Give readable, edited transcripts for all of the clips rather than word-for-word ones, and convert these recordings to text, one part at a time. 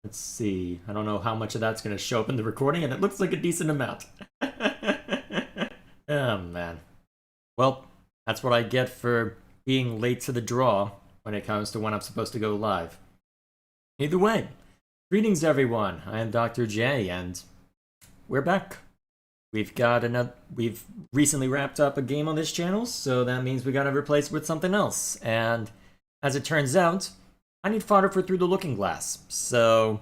Let's see. I don't know how much of that's going to show up in the recording, and it looks like a decent amount. Oh, man. Well, that's what I get for being late to the draw when it comes to when I'm supposed to go live. Either way, greetings everyone. I am Dr. J, and we're back. We've recently wrapped up a game on this channel, so that means we gotta replace it with something else. And as it turns out, I need fodder for Through the Looking Glass. So,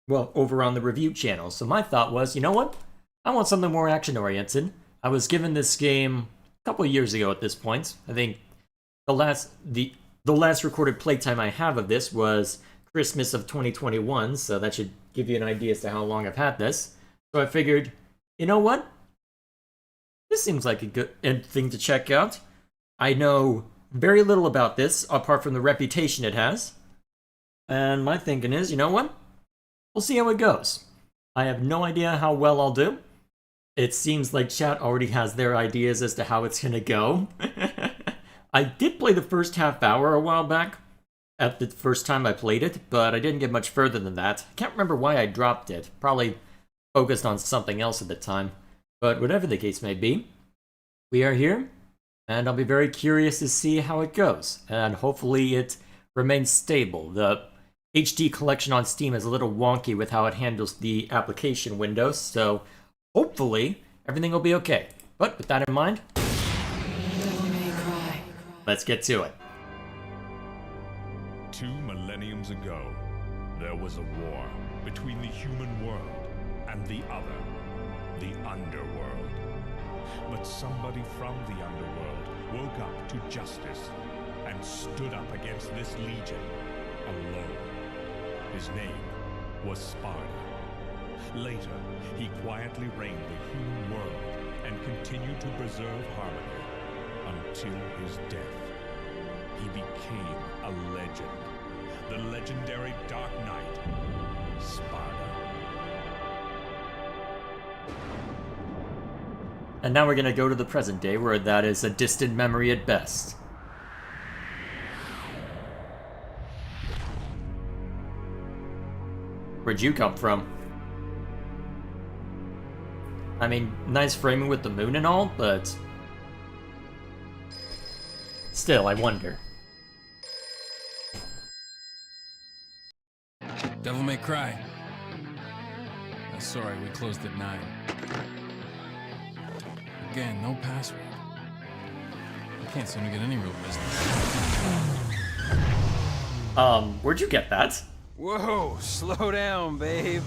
well, over on the review channel. So my thought was, you know what? I want something more action-oriented. I was given this game a couple of years ago at this point. I think the last recorded playtime I have of this was Christmas of 2021, so that should give you an idea as to how long I've had this. So I figured, you know what? This seems like a good thing to check out. I know very little about this, apart from the reputation it has. And my thinking is, you know what? We'll see how it goes. I have no idea how well I'll do. It seems like chat already has their ideas as to how it's gonna go. I did play the first half hour a while back, at the first time I played it, but I didn't get much further than that. I can't remember why I dropped it. Probably focused on something else at the time. But whatever the case may be, we are here, and I'll be very curious to see how it goes. And hopefully it remains stable. The HD collection on Steam is a little wonky with how it handles the application windows, so hopefully everything will be okay. But with that in mind, let's get to it. 2 millenniums ago, there was a war between the human world and the other, the underworld. But somebody from the underworld woke up to justice and stood up against this legion alone. His name was Sparda. Later, he quietly reigned the human world and continued to preserve harmony until his death. He became a legend. The legendary Dark Knight, Sparda. And now we're gonna go to the present day, where that is a distant memory at best. Where'd you come from? I mean, nice framing with the moon and all, but still, I wonder. Devil May Cry. Sorry, we closed at 9. Again, no password. I can't seem to get any real business. Where'd you get that? Whoa, slow down, babe.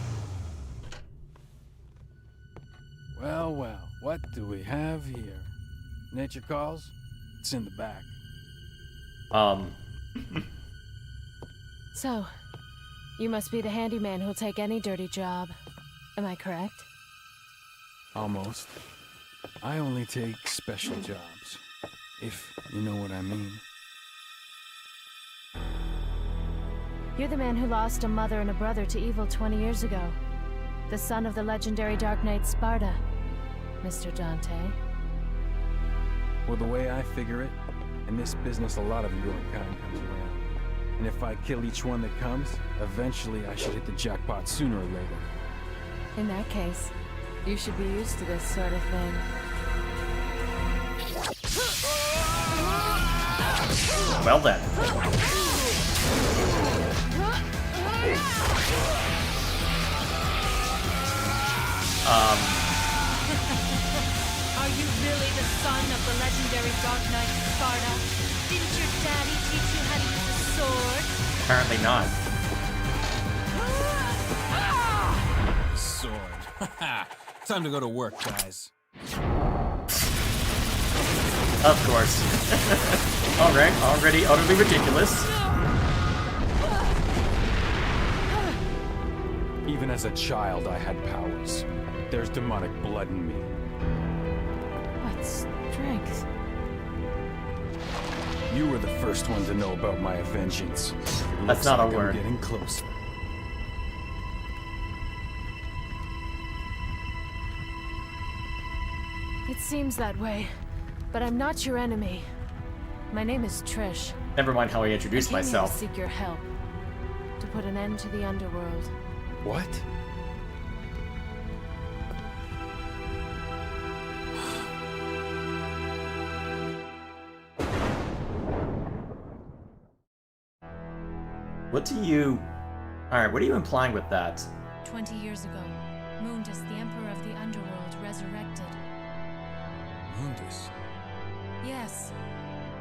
Well, well, what do we have here? Nature calls? It's in the back. So, you must be the handyman who'll take any dirty job. Am I correct? Almost. I only take special jobs, if you know what I mean. You're the man who lost a mother and a brother to evil 20 years ago. The son of the legendary Dark Knight Sparda, Mr. Dante. Well, the way I figure it, in this business a lot of your kind comes around. And if I kill each one that comes, eventually I should hit the jackpot sooner or later. In that case, you should be used to this sort of thing. Well then. Are you really the son of the legendary Dark Knight Sparda? Didn't your daddy teach you how to use a sword? Apparently not. Sword. Time to go to work, guys. Of course. Alright, already utterly ridiculous. Even as a child, I had powers. There's demonic blood in me. What strength? You were the first one to know about my vengeance. It That's looks not a like I'm word. getting closer. It seems that way, but I'm not your enemy. My name is Trish. Never mind how I introduced I came here to myself. seek your help to put an end to the underworld. What? What do you... Alright, what are you implying with that? 20 years ago, Mundus, the Emperor of the Underworld, resurrected. Mundus. Yes.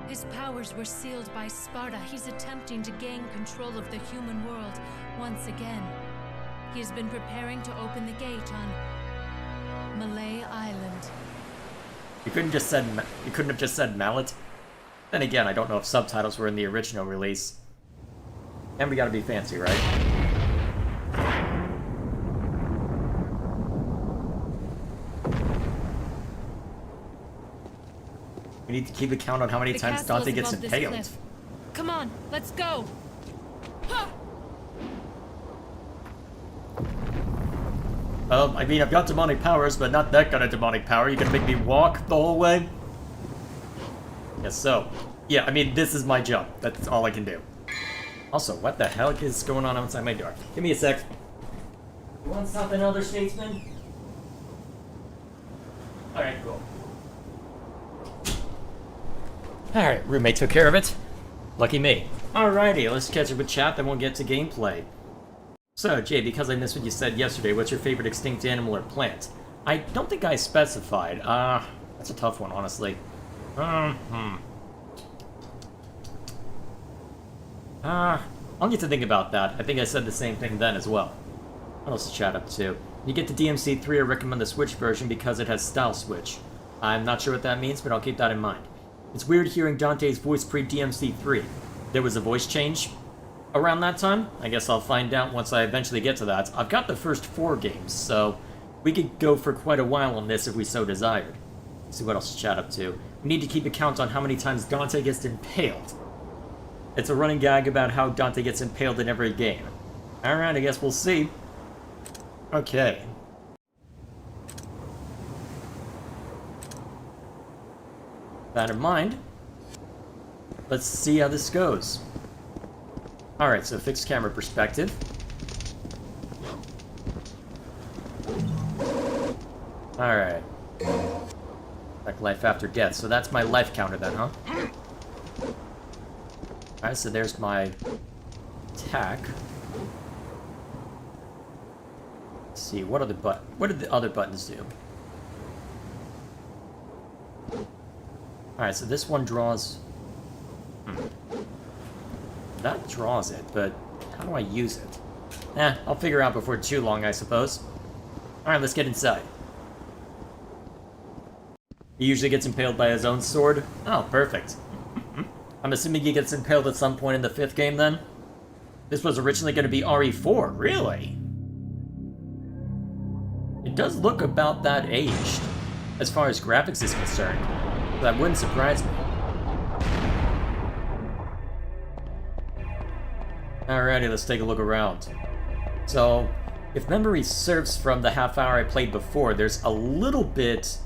His powers were sealed by Sparta. He's attempting to gain control of the human world once again. He has been preparing to open the gate on Malay Island. You couldn't have just said mallet? Then again, I don't know if subtitles were in the original release. And we gotta be fancy, right? We need to keep a count on how many The times castle Dante is gets above this impaled. cliff. Come on, let's go. Ha! I mean, I've got demonic powers, but not that kind of demonic power. You gonna make me walk the whole way? Yes, so. Yeah, I mean, this is my job. That's all I can do. Also, what the hell is going on outside my door? Give me a sec. You want something, Elder Statesman? Alright, cool. Alright, roommate took care of it. Lucky me. Alrighty, let's catch up with chat, then we'll get to gameplay. So, Jay, because I missed what you said yesterday, what's your favorite extinct animal or plant? I don't think I specified. That's a tough one, honestly. I'll need to think about that. I think I said the same thing then as well. What else to chat up to? You get to DMC3, I recommend the Switch version because it has Style Switch. I'm not sure what that means, but I'll keep that in mind. It's weird hearing Dante's voice pre-DMC3. There was a voice change around that time? I guess I'll find out once I eventually get to that. I've got the first 4 games, so we could go for quite a while on this if we so desired. Let's see what else to chat up to. We need to keep a count on how many times Dante gets impaled. It's a running gag about how Dante gets impaled in every game. Alright, I guess we'll see. Okay. That in mind, let's see how this goes. Alright, so fixed camera perspective. Alright. Like life after death, so that's my life counter then, huh? Alright, so there's my attack. Let's see, what did the other buttons do? Alright, so this one draws... That draws it, but how do I use it? I'll figure out before too long, I suppose. Alright, let's get inside. He usually gets impaled by his own sword? Oh, perfect. I'm assuming he gets impaled at some point in the 5th game, then? This was originally going to be RE4, really? It does look about that aged, as far as graphics is concerned. That wouldn't surprise me. Alrighty, let's take a look around. So, if memory serves from the half hour I played before, there's a little bit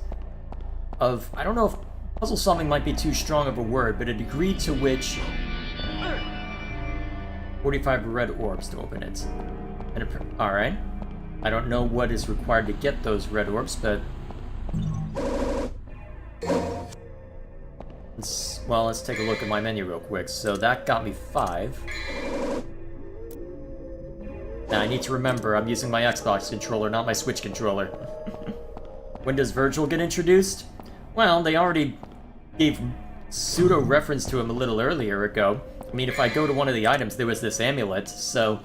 of... I don't know if puzzle solving might be too strong of a word, but a degree to which... 45 red orbs to open it. Alright. I don't know what is required to get those red orbs, but... Let's take a look at my menu real quick. So that got me 5. Now I need to remember I'm using my Xbox controller, not my Switch controller. When does Virgil get introduced? Well, they already gave pseudo-reference to him a little earlier ago. I mean, if I go to one of the items, there was this amulet, so...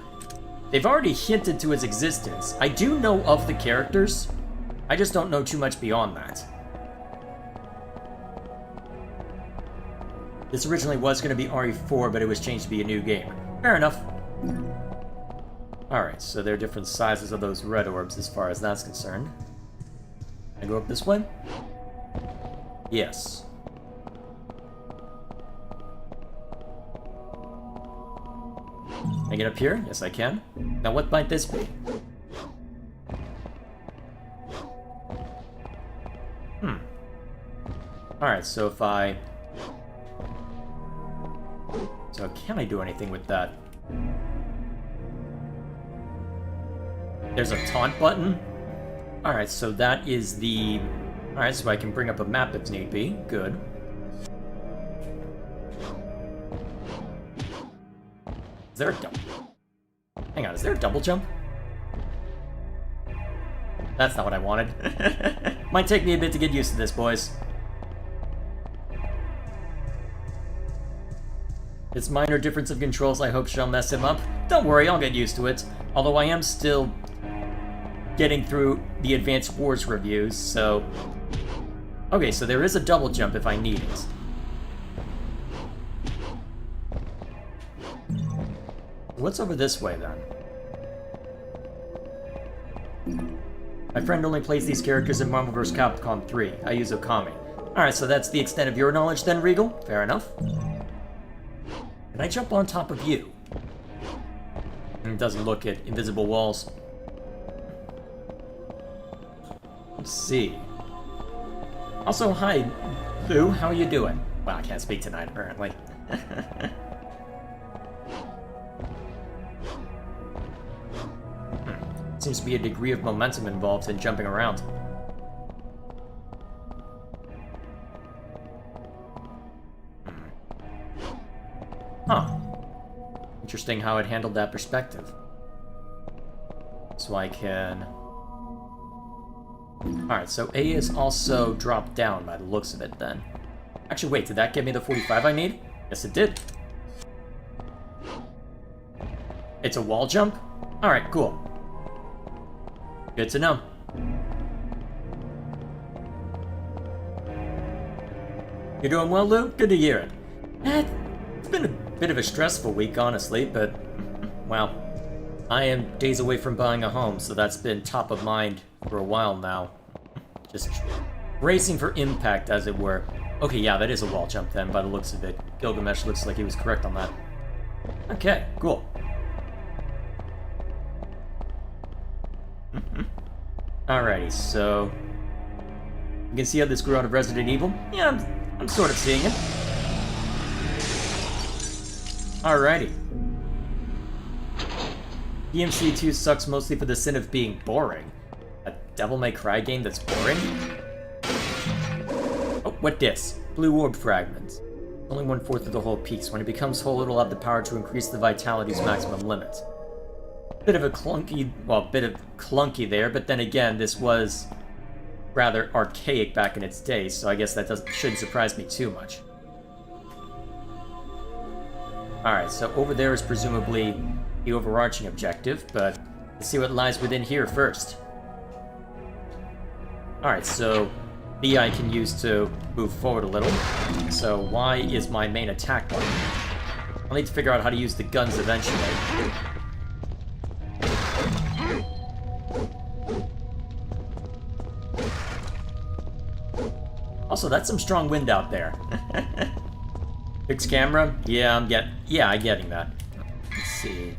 They've already hinted to his existence. I do know of the characters. I just don't know too much beyond that. This originally was going to be RE4, but it was changed to be a new game. Fair enough. Alright, so there are different sizes of those red orbs as far as that's concerned. Can I go up this way? Yes. Can I get up here? Yes, I can. Now, what might this be? Alright, so if I... So can I do anything with that? There's a taunt button? Alright, so that is the... Alright, so I can bring up a map if need be. Good. Is there a double... Hang on, is there a double jump? That's not what I wanted. Might take me a bit to get used to this, boys. This minor difference of controls I hope shall mess him up. Don't worry, I'll get used to it. Although I am still getting through the Advanced Wars reviews, so... Okay, so there is a double jump if I need it. What's over this way, then? My friend only plays these characters in Marvel vs. Capcom 3. I use Okami. Alright, so that's the extent of your knowledge then, Regal? Fair enough. Can I jump on top of you? It doesn't look at invisible walls. Let's see. Also, hi, Lou. How are you doing? Well, I can't speak tonight, apparently. Seems to be a degree of momentum involved in jumping around. Huh. Interesting how it handled that perspective. So I can... Alright, so A is also dropped down by the looks of it then. Actually, wait, did that give me the 45 I need? Yes, it did. It's a wall jump? Alright, cool. Good to know. You're doing well, Lou? Good to hear it. It's been a bit of a stressful week, honestly, but, well, I am days away from buying a home, so that's been top of mind for a while now. Just racing for impact, as it were. Okay, yeah, that is a wall jump then, by the looks of it. Gilgamesh looks like he was correct on that. Okay, cool. Alrighty, so... You can see how this grew out of Resident Evil? Yeah, I'm sort of seeing it. Alrighty. DMC 2 sucks mostly for the sin of being boring. A Devil May Cry game that's boring? Oh, what dis? Blue orb fragments. Only 1/4 of the whole piece. When it becomes whole, it'll have the power to increase the vitality's maximum limit. Bit of clunky there, but then again, this was rather archaic back in its day, so I guess that shouldn't surprise me too much. Alright, so over there is presumably the overarching objective, but let's see what lies within here first. Alright, so B I can use to move forward a little, so Y is my main attack button. I'll need to figure out how to use the guns eventually. Also, that's some strong wind out there. Fixed camera? Yeah, I'm getting that. Let's see.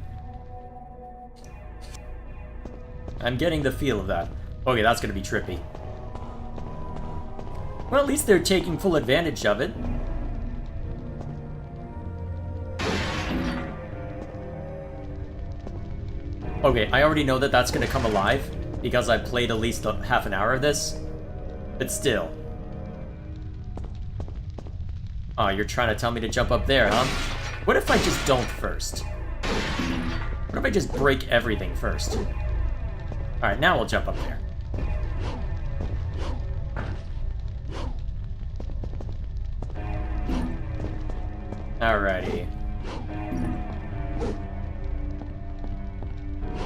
I'm getting the feel of that. Okay, that's gonna be trippy. Well, at least they're taking full advantage of it. Okay, I already know that that's gonna come alive, because I played at least half an hour of this. But still. Oh, you're trying to tell me to jump up there, huh? What if I just don't first? What if I just break everything first? Alright, now we'll jump up there. Alrighty.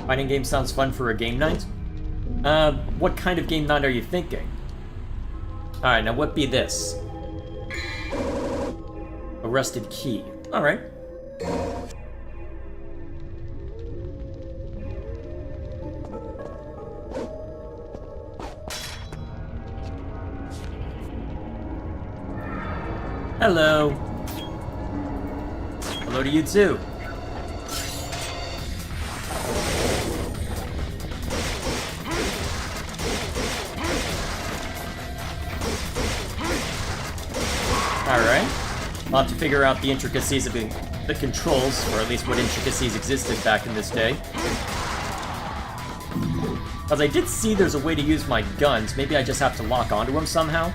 Fighting game sounds fun for a game night? What kind of game night are you thinking? Alright, now what be this? A rusted key. Alright. Hello. Hello to you too. Alright. I'll have to figure out the intricacies of the controls, or at least what intricacies existed back in this day. Because I did see there's a way to use my guns. Maybe I just have to lock onto them somehow.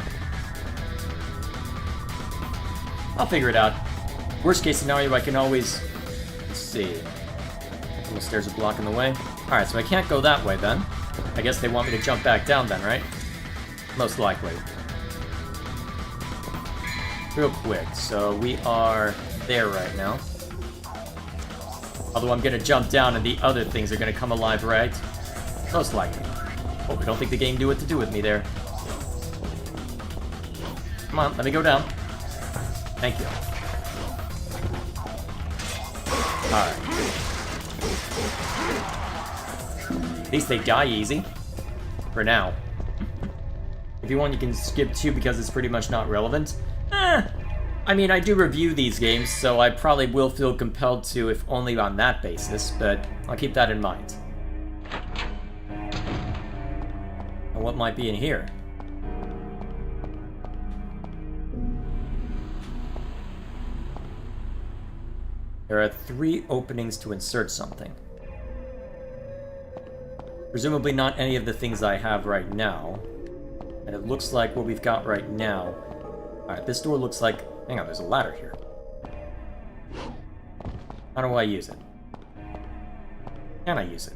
I'll figure it out. Worst case scenario, I can always... Let's see. The stairs are blocking the way. Alright, so I can't go that way then. I guess they want me to jump back down then, right? Most likely. Real quick, so we are there right now. Although I'm gonna jump down and the other things are gonna come alive, right? Most likely. Oh, I don't think the game knew what to do with me there. Come on, let me go down. Thank you. Alright. At least they die easy. For now. If you want, you can skip 2 because it's pretty much not relevant. I mean, I do review these games, so I probably will feel compelled to, if only on that basis, but I'll keep that in mind. And what might be in here? There are 3 openings to insert something. Presumably not any of the things I have right now. And it looks like what we've got right now. Alright, this door looks like... Hang on, there's a ladder here. How do I use it? Can I use it?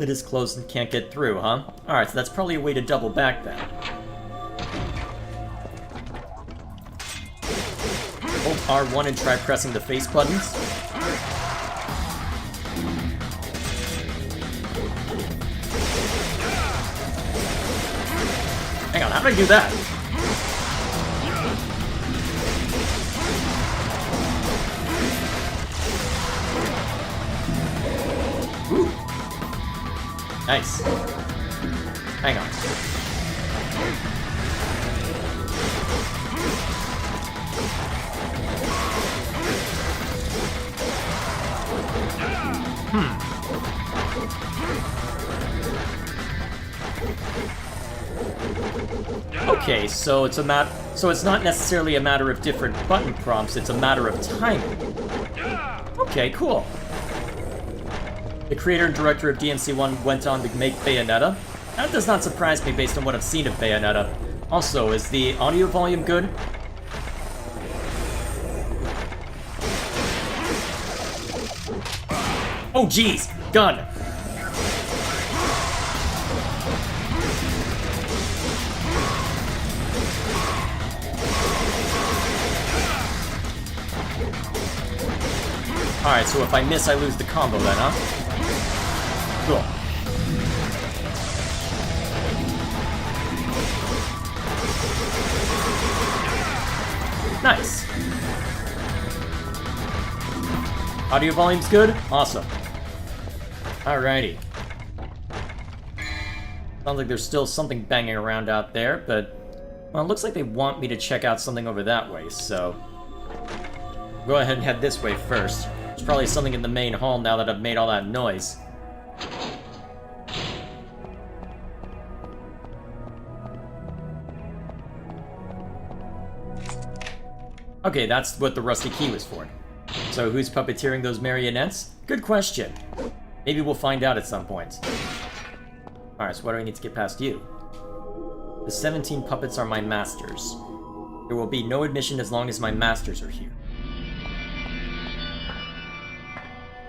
It is closed and can't get through, huh? Alright, so that's probably a way to double back then. Hold R1 and try pressing the face buttons. Hang on, how did I do that? Ooh. Nice. Hang on. Okay, so it's not necessarily a matter of different button prompts, it's a matter of timing. Okay, cool. The creator and director of DMC1 went on to make Bayonetta. That does not surprise me based on what I've seen of Bayonetta. Also, is the audio volume good? Oh jeez! Gun! Alright, so if I miss, I lose the combo then, huh? Cool. Nice. Audio volume's good? Awesome. Alrighty. Sounds like there's still something banging around out there, but... Well, it looks like they want me to check out something over that way, so... Go ahead and head this way first. There's probably something in the main hall now that I've made all that noise. Okay, that's what the rusty key was for. So who's puppeteering those marionettes? Good question. Maybe we'll find out at some point. Alright, so what do I need to get past you? The 17 puppets are my masters. There will be no admission as long as my masters are here.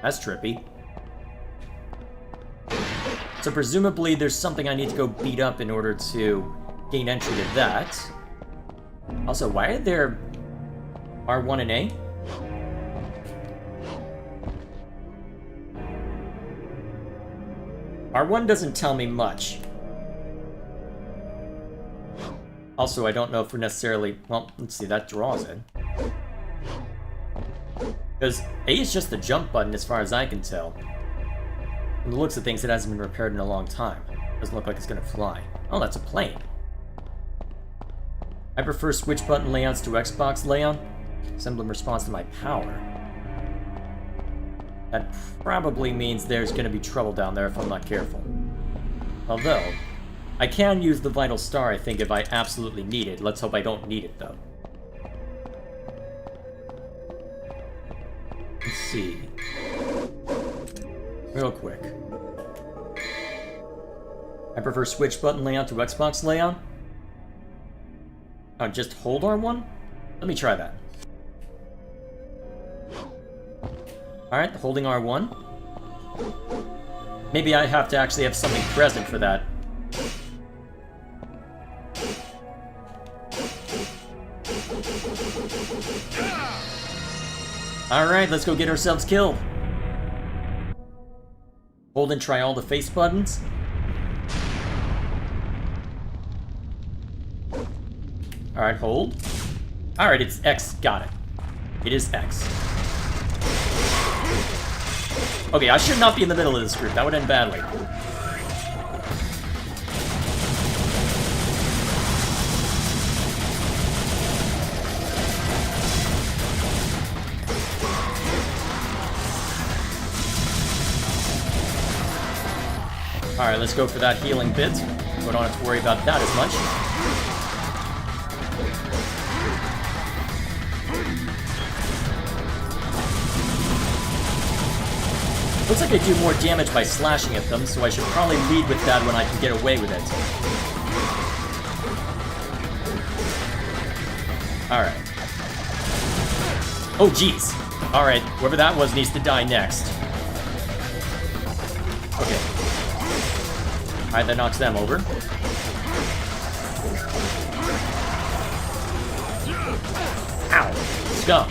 That's trippy. So presumably there's something I need to go beat up in order to gain entry to that. Also, why are there R1 and A? R1 doesn't tell me much. Also, I don't know if we're necessarily... Well, let's see, that draws it. Because A is just the jump button as far as I can tell. From the looks of things, it hasn't been repaired in a long time. Doesn't look like it's gonna fly. Oh, that's a plane. I prefer switch button layouts to Xbox layout. Assembly response to my power. That probably means there's gonna be trouble down there if I'm not careful. Although, I can use the Vital Star, I think, if I absolutely need it. Let's hope I don't need it, though. Let's see. Real quick. I prefer Switch button layout to Xbox layout. Oh, just hold R1? Let me try that. Alright, holding R1. Maybe I have to actually have something present for that. Alright, let's go get ourselves killed. Hold and try all the face buttons. Alright, hold. Alright, it's X. Got it. It is X. Okay, I should not be in the middle of this group. That would end badly. Alright, let's go for that healing bit. We don't have to worry about that as much. Looks like I do more damage by slashing at them, so I should probably lead with that when I can get away with it. Alright. Oh, jeez. Alright, whoever that was needs to die next. Okay. Alright, that knocks them over. Ow! Scum!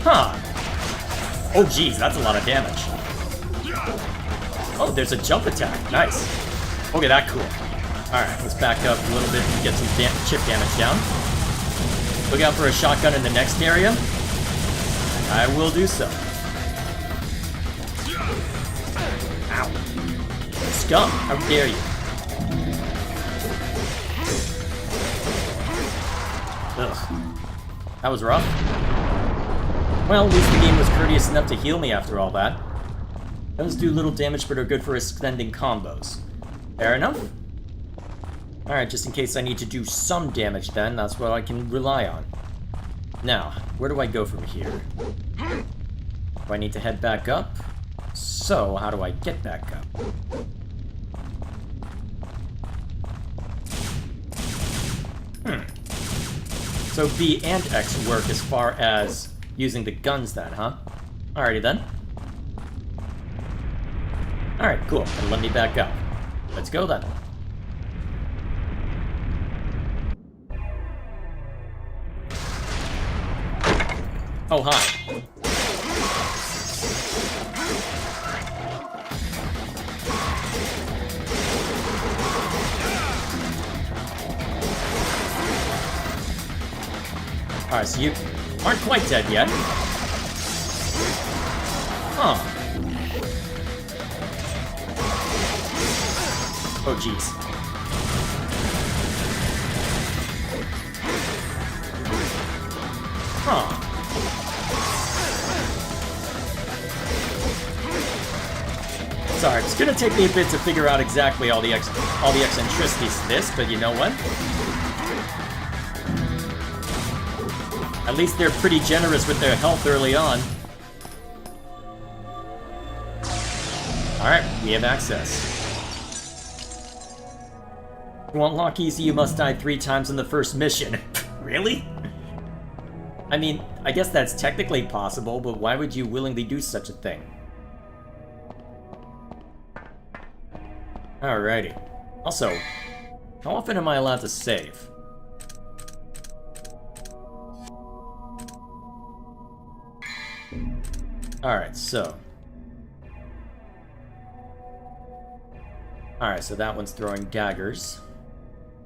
Huh. Oh, geez, that's a lot of damage. Oh, there's a jump attack. Nice. Okay, that cool. Alright, let's back up a little bit and get some chip damage down. Look out for a shotgun in the next area. I will do so. Ow. Scum, how dare you. Ugh. That was rough. Well, at least the game was courteous enough to heal me after all that. Those do little damage but are good for extending combos. Fair enough. Alright, just in case I need to do some damage then, that's what I can rely on. Now, where do I go from here? Do I need to head back up? So, how do I get back up? So B and X work as far as using the guns then, huh? Alrighty then. Alright, cool. And let me back up. Let's go then. Oh, hi. Alright, so you aren't quite dead yet. Huh. Oh, jeez. Huh. Sorry, it's gonna take me a bit to figure out exactly all the eccentricities to this, but you know what? At least they're pretty generous with their health early on. Alright, we have access. To unlock easy, you must die 3 times in the first mission. Really? I mean, I guess that's technically possible, but why would you willingly do such a thing? Alrighty. Also, how often am I allowed to save? Alright, so. Alright, so that one's throwing daggers.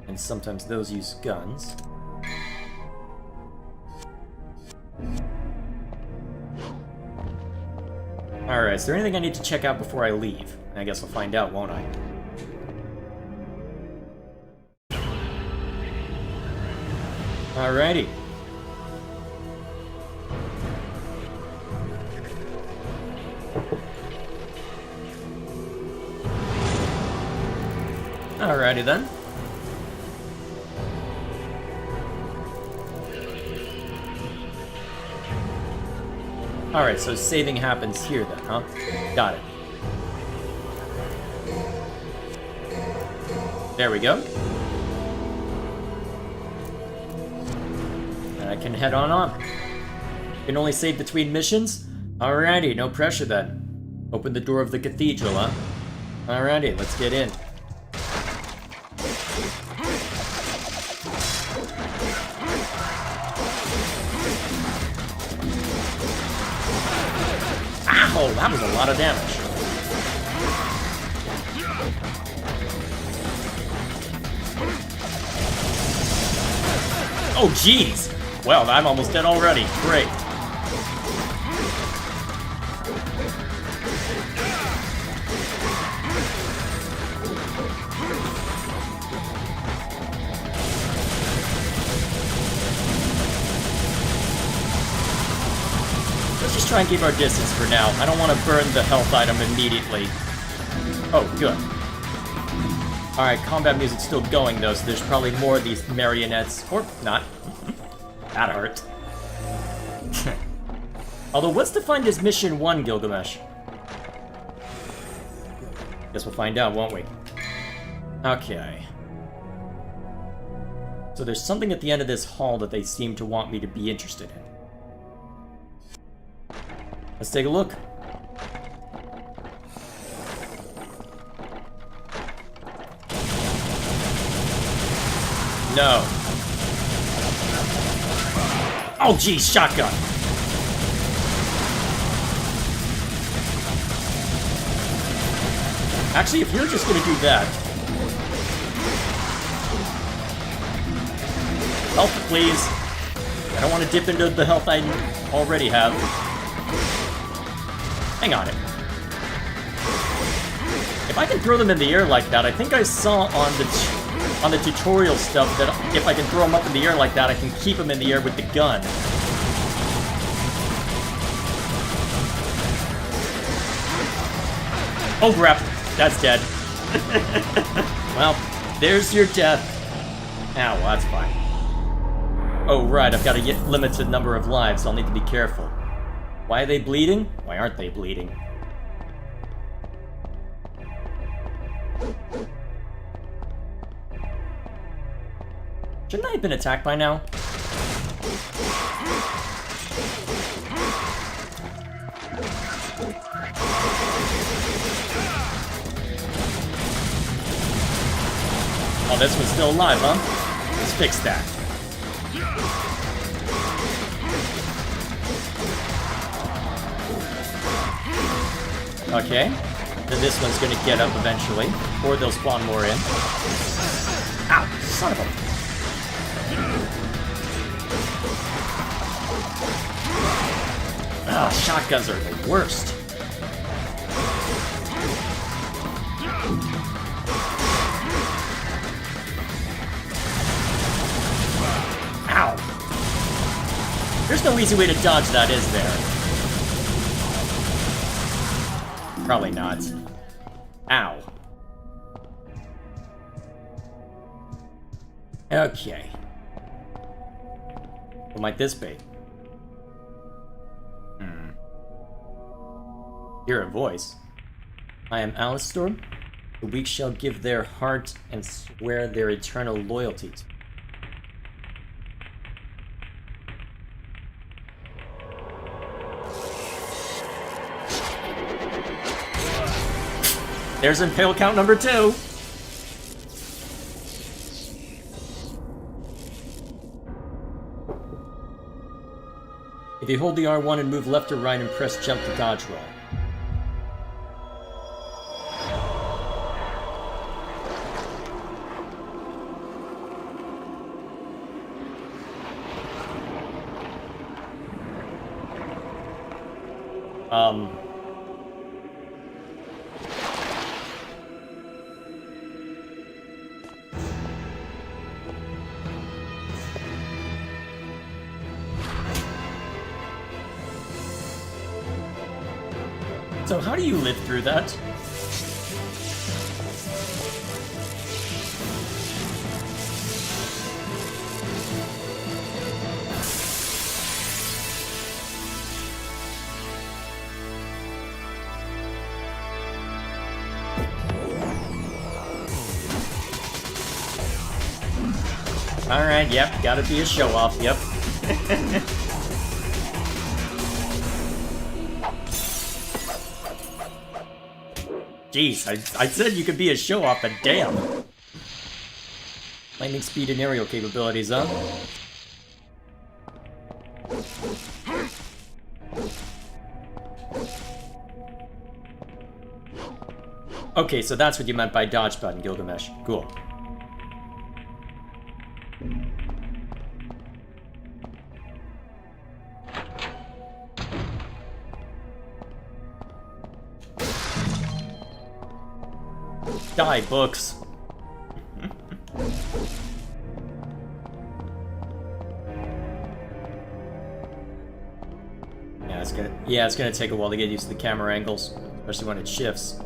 And sometimes those use guns. Alright, is there anything I need to check out before I leave? I guess I'll find out, won't I? Alrighty. Alrighty then. Alright, so saving happens here then, huh? Got it. There we go. And I can head on. Can only save between missions? Alrighty, no pressure then. Open the door of the cathedral, huh? Alrighty, let's get in. Ow, that was a lot of damage. Oh, jeez! Well, I'm almost dead already. Great. Let's just try and keep our distance for now. I don't want to burn the health item immediately. Oh, good. Alright, combat music's still going though, so there's probably more of these marionettes. Or not. That hurt. Although, what's defined as Mission 1, Gilgamesh? Guess we'll find out, won't we? Okay. So there's something at the end of this hall that they seem to want me to be interested in. Let's take a look. No. Oh, geez, shotgun. Actually, if you're just gonna do that... Health, please. I don't want to dip into the health I already have. Hang on it. If I can throw them in the air like that, I think I saw on the tutorial stuff that if I can throw them up in the air like that, I can keep them in the air with the gun. Oh crap, that's dead. Well, there's your death. Ow, well, that's fine. Oh right, I've got a limited number of lives, so I'll need to be careful. Why are they bleeding? Why aren't they bleeding? Shouldn't I have been attacked by now? Oh, this one's still alive, huh? Let's fix that. Okay. Then this one's gonna get up eventually. Or they'll spawn more in. Ow! Son of a... Ah, shotguns are the worst. Ow! There's no easy way to dodge that, is there? Probably not. Ow. Okay. What might this be? Hear a voice. I am Alistor. The weak shall give their heart and swear their eternal loyalty to me. There's impale count number 2. If you hold the R1 and move left or right and press jump to dodge roll. So how do you live through that? Alright, yep, gotta be a show-off, yep. Jeez, I said you could be a show-off, but damn. Lightning speed and aerial capabilities, huh? Okay, so that's what you meant by dodge button, Gilgamesh. Cool. Die, books. Yeah, it's gonna take a while to get used to the camera angles, especially when it shifts.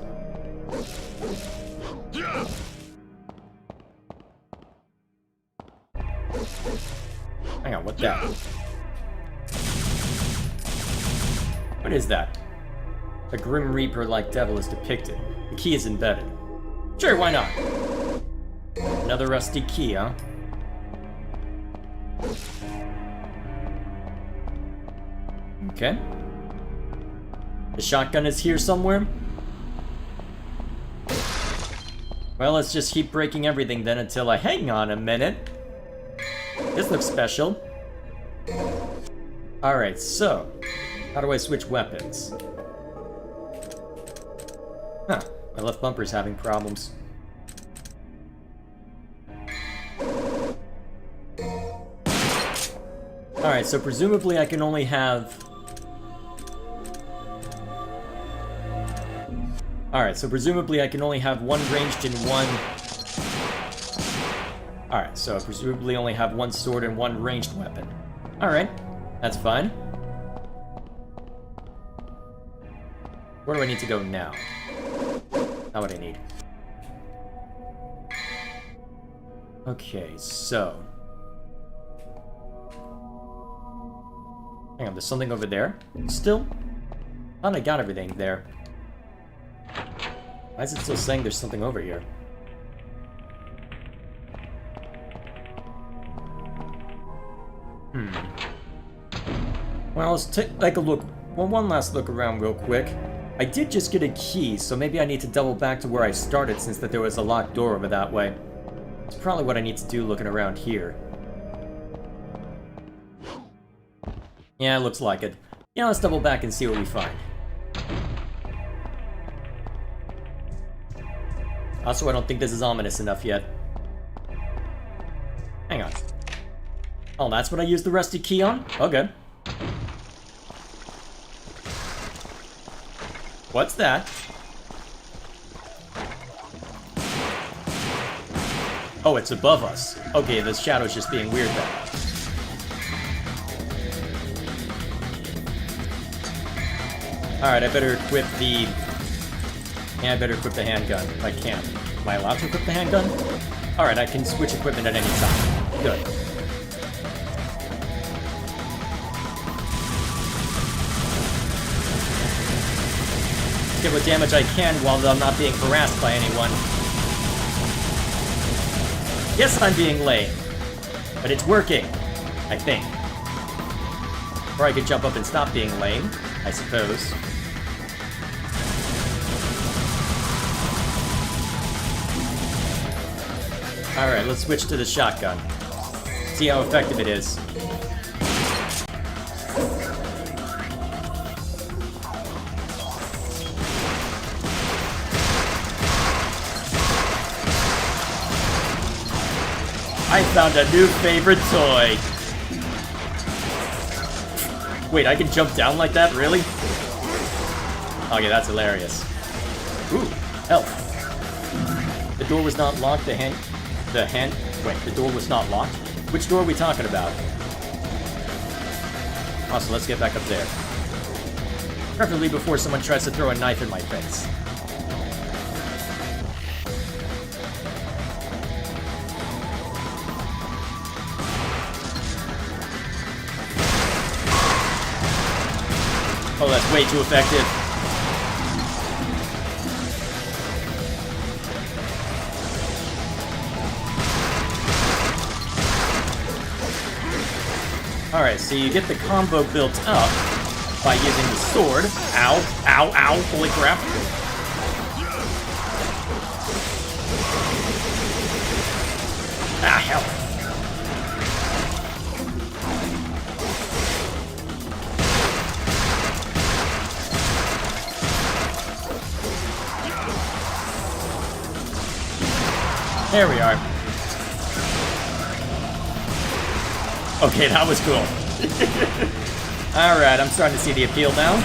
Hang on, what that? What is that? A Grim Reaper-like devil is depicted. The key is embedded. Sure, why not? Another rusty key, huh? Okay. The shotgun is here somewhere? Well, let's just keep breaking everything then until I... Hang on a minute! This looks special. Alright, so... How do I switch weapons? Huh. My left bumper's having problems. Alright, so presumably I can only have... Alright, so presumably I can only have one ranged and one... Alright, so I presumably only have one sword and one ranged weapon. Alright, that's fine. Where do I need to go now? Not what I need. Okay, so... Hang on, there's something over there? Still? I thought I got everything there. Why is it still saying there's something over here? Well, let's take a look. Well, one last look around real quick. I did just get a key, so maybe I need to double back to where I started since that there was a locked door over that way. It's probably what I need to do looking around here. Yeah, it looks like it. Yeah, let's double back and see what we find. Also, I don't think this is ominous enough yet. Hang on. Oh, that's what I used the rusty key on? Okay. What's that? Oh, it's above us. Okay, this shadow's just being weird then. Alright, I better equip the... Yeah, I better equip the handgun if I can. Am I allowed to equip the handgun? Alright, I can switch equipment at any time. Good. Get what damage I can while I'm not being harassed by anyone. Yes, I'm being lame. But it's working, I think. Or I could jump up and stop being lame, I suppose. Alright, let's switch to the shotgun. See how effective it is. I found a new favorite toy! Wait, I can jump down like that? Really? Okay, that's hilarious. Ooh, help. The door was not locked, the door was not locked? Which door are we talking about? Also, let's get back up there. Preferably before someone tries to throw a knife in my face. Oh, that's way too effective. Alright, so you get the combo built up by using the sword. Ow, ow, ow, holy crap. Ah, hell. There we are. Okay, that was cool. Alright, I'm starting to see the appeal now.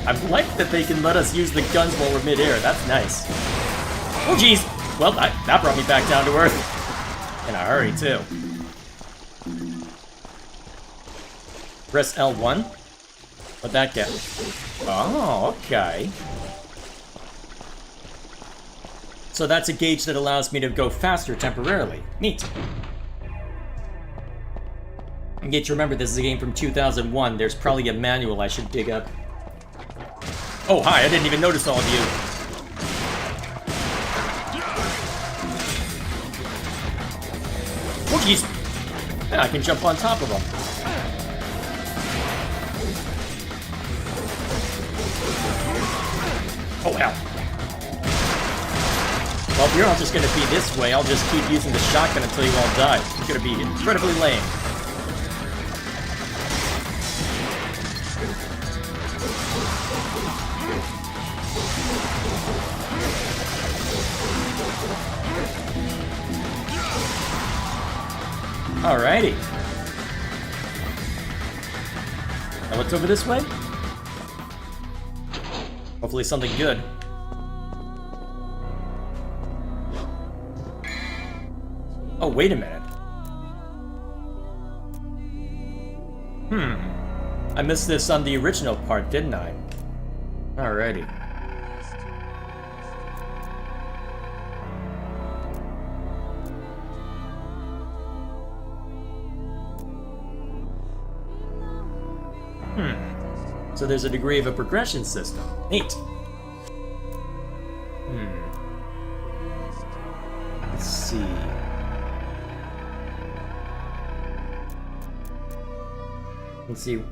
I like that they can let us use the guns while we're mid-air. That's nice. Oh, jeez. Well, that brought me back down to earth. In a hurry, too. Press L1. What'd that get? Oh, okay. So that's a gauge that allows me to go faster temporarily. Neat. And get to remember, this is a game from 2001. There's probably a manual I should dig up. Oh, hi, I didn't even notice all of you. Oh, jeez. Yeah, I can jump on top of them. Oh, hell. Well, if you're all just gonna be this way, I'll just keep using the shotgun until you all die. It's gonna be incredibly lame. Alrighty. Now what's over this way? Hopefully something good. Oh, wait a minute. I missed this on the original part, didn't I? Alrighty. So there's a degree of a progression system. Neat. Let's see. Let's see.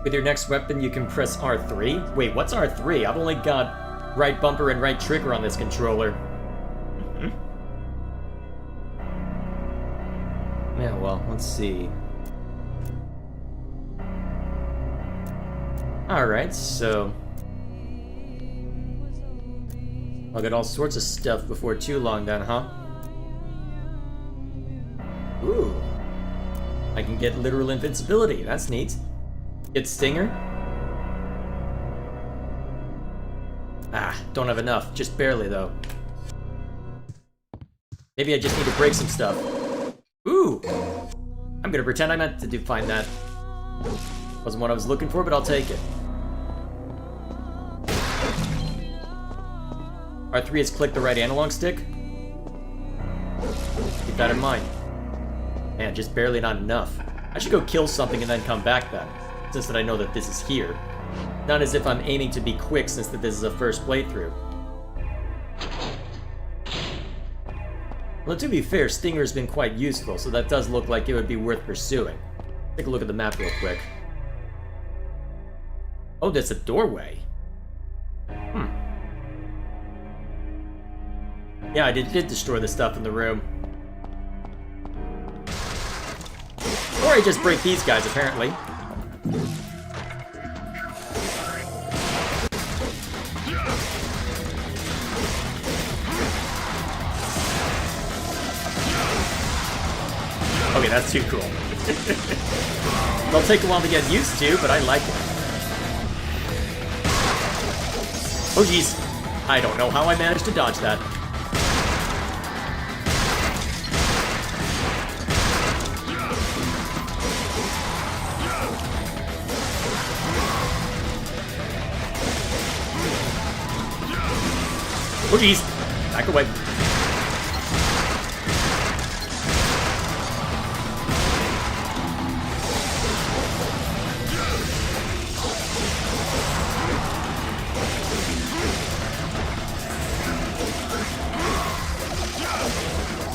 With your next weapon, you can press R3. Wait, what's R3? I've only got right bumper and right trigger on this controller. Yeah, well, let's see. Alright, so I'll get all sorts of stuff before too long then, huh? Ooh. I can get literal invincibility, that's neat. Get Stinger. Ah, don't have enough, just barely though. Maybe I just need to break some stuff. Ooh! I'm gonna pretend I meant to find that. Wasn't what I was looking for, but I'll take it. R3 is click the right analog stick. Keep that in mind. Man, just barely not enough. I should go kill something and then come back then, since that I know that this is here. Not as if I'm aiming to be quick since that this is a first playthrough. Well, to be fair, Stinger's been quite useful, so that does look like it would be worth pursuing. Take a look at the map real quick. Oh, there's a doorway. Yeah, I did destroy the stuff in the room. Or I just break these guys, apparently. Okay, that's too cool. It'll take a while to get used to, but I like it. Oh jeez, I don't know how I managed to dodge that. Oh jeez, back away.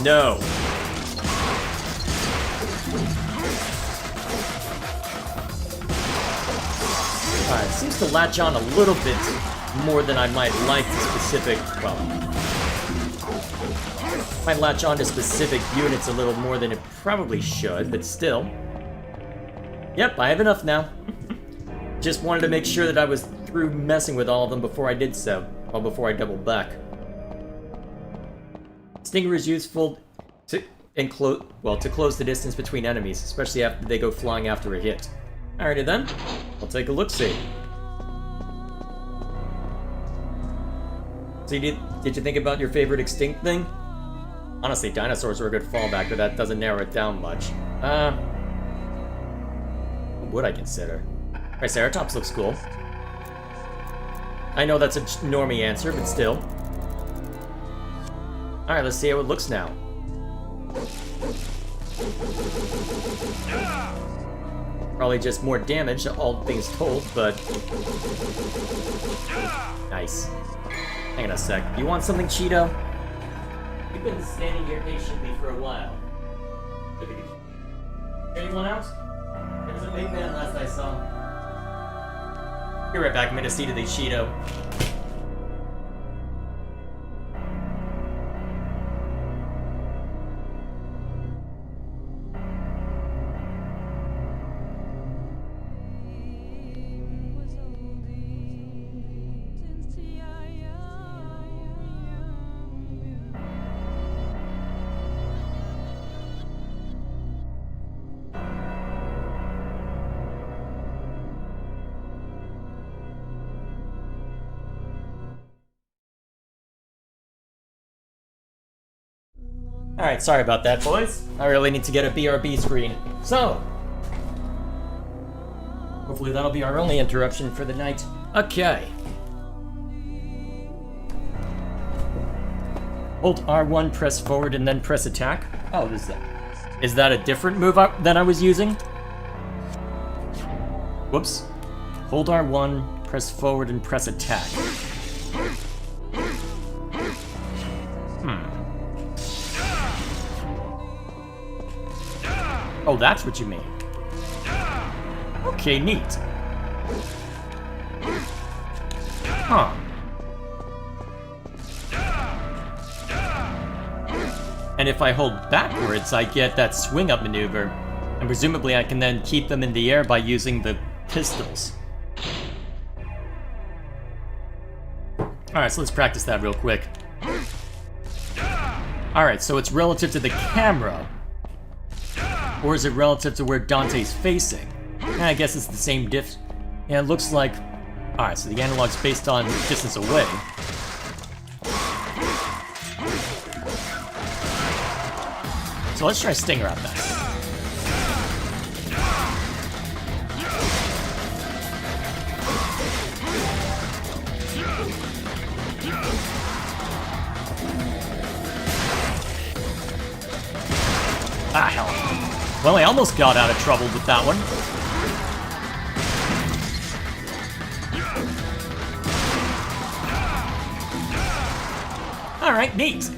No. Alright, it seems to latch on a little bit more than I might like to specific, well, might latch on to specific units a little more than it probably should, but still. Yep, I have enough now. Just wanted to make sure that I was through messing with all of them before I did so, or before I doubled back. Stinger is useful to close the distance between enemies, especially after they go flying after a hit. Alrighty then, I'll take a look-see. So did you think about your favorite extinct thing? Honestly, dinosaurs are a good fallback, but that doesn't narrow it down much. What would I consider? Triceratops looks cool. I know that's a normie answer, but still. Alright, let's see how it looks now. Probably just more damage, all things told, but... Nice. Hang on a sec. You want something, Cheeto? You've been standing here patiently for a while. Look at you. Anyone else? There was a big man last I saw. Be right back, I'm gonna see to the Cheeto. Alright, sorry about that, boys. I really need to get a BRB screen. So, hopefully that'll be our only interruption for the night. Okay. Hold R1, press forward, and then press attack. Oh, is that a different move than I was using? Whoops. Hold R1, press forward, and press attack. Oh, that's what you mean. Okay, neat. Huh. And if I hold backwards, I get that swing up maneuver. And presumably I can then keep them in the air by using the pistols. Alright, so let's practice that real quick. Alright, so it's relative to the camera. Or is it relative to where Dante's facing? I guess it's the same diff. Yeah, it looks like... Alright, so the analog's based on distance away. So let's try Stinger out then. Ah, hell. Well, I almost got out of trouble with that one. Alright, neat.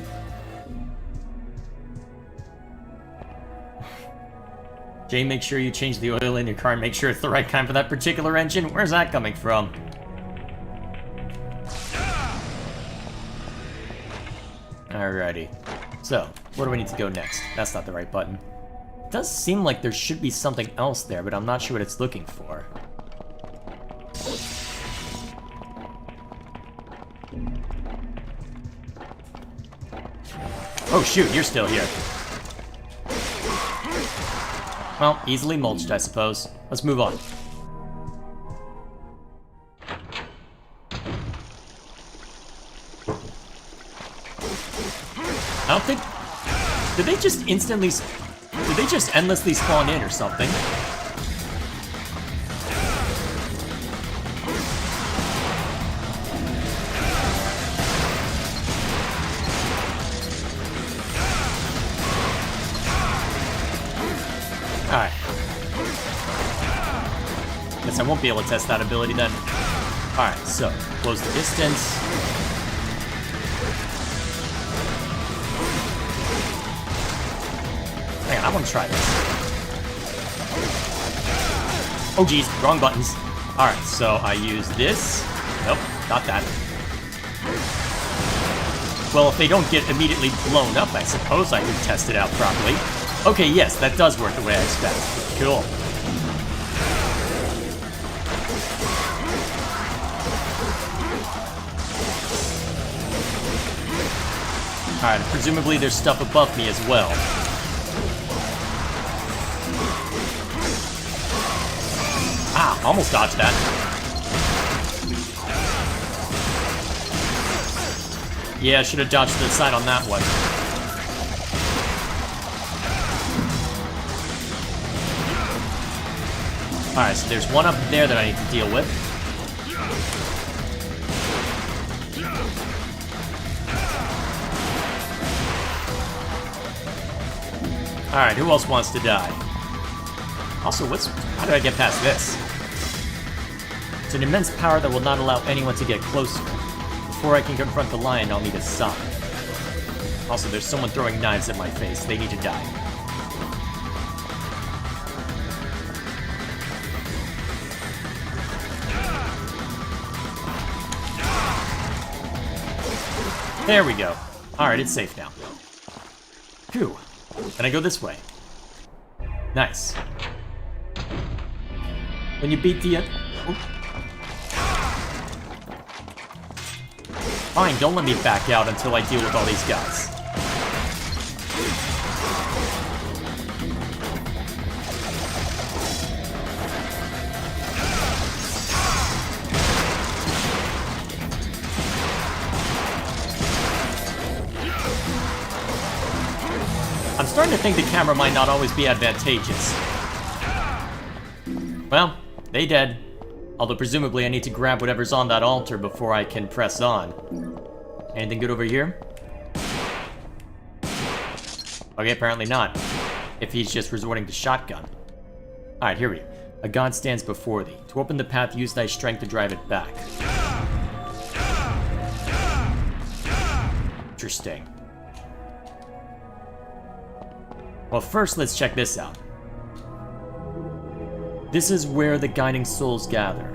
Jay, make sure you change the oil in your car and make sure it's the right kind for that particular engine. Where's that coming from? Alrighty. So, where do we need to go next? That's not the right button. It does seem like there should be something else there, but I'm not sure what it's looking for. Oh shoot, you're still here. Well, easily mulched, I suppose. Let's move on. I don't think... Did they just instantly... Did they just endlessly spawn in or something? Alright. Guess I won't be able to test that ability then. Alright, so, close the distance. want to try this. Oh geez, wrong buttons. Alright, so I use this. Nope, not that. Well, if they don't get immediately blown up, I suppose I can test it out properly. Okay, yes, that does work the way I expect. Cool. Alright, presumably there's stuff above me as well. Ah, almost dodged that. Yeah, I should have dodged to the side on that one. Alright, so there's one up there that I need to deal with. Alright, who else wants to die? Also, how do I get past this? It's an immense power that will not allow anyone to get closer. Before I can confront the lion, I'll need a sign. Also, there's someone throwing knives at my face. They need to die. There we go. Alright, it's safe now. Phew. Can I go this way? Nice. When you beat the... Fine, don't let me back out until I deal with all these guys. I'm starting to think the camera might not always be advantageous. Well, they dead. Although presumably I need to grab whatever's on that altar before I can press on. Anything good over here? Okay, apparently not. If he's just resorting to shotgun. Alright, here we go. A god stands before thee. To open the path, use thy strength to drive it back. Interesting. Well, first let's check this out. This is where the guiding souls gather.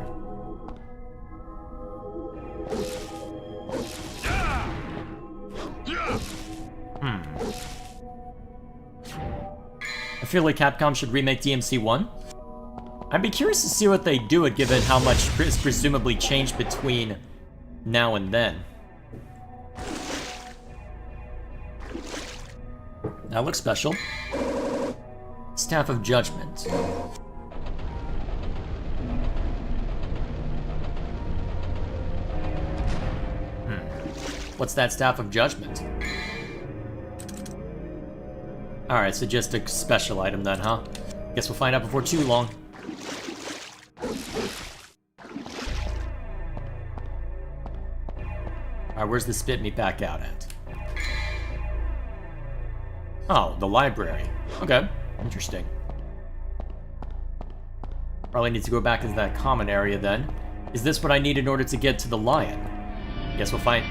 I feel like Capcom should remake DMC 1. I'd be curious to see what they do it, given how much is presumably changed between now and then. That looks special. Staff of Judgment. What's that Staff of Judgment? Alright, so just a special item then, huh? Guess we'll find out before too long. Alright, where's the spit me back out at? Oh, the library. Okay, interesting. Probably need to go back into that common area then. Is this what I need in order to get to the lion? Guess we'll find...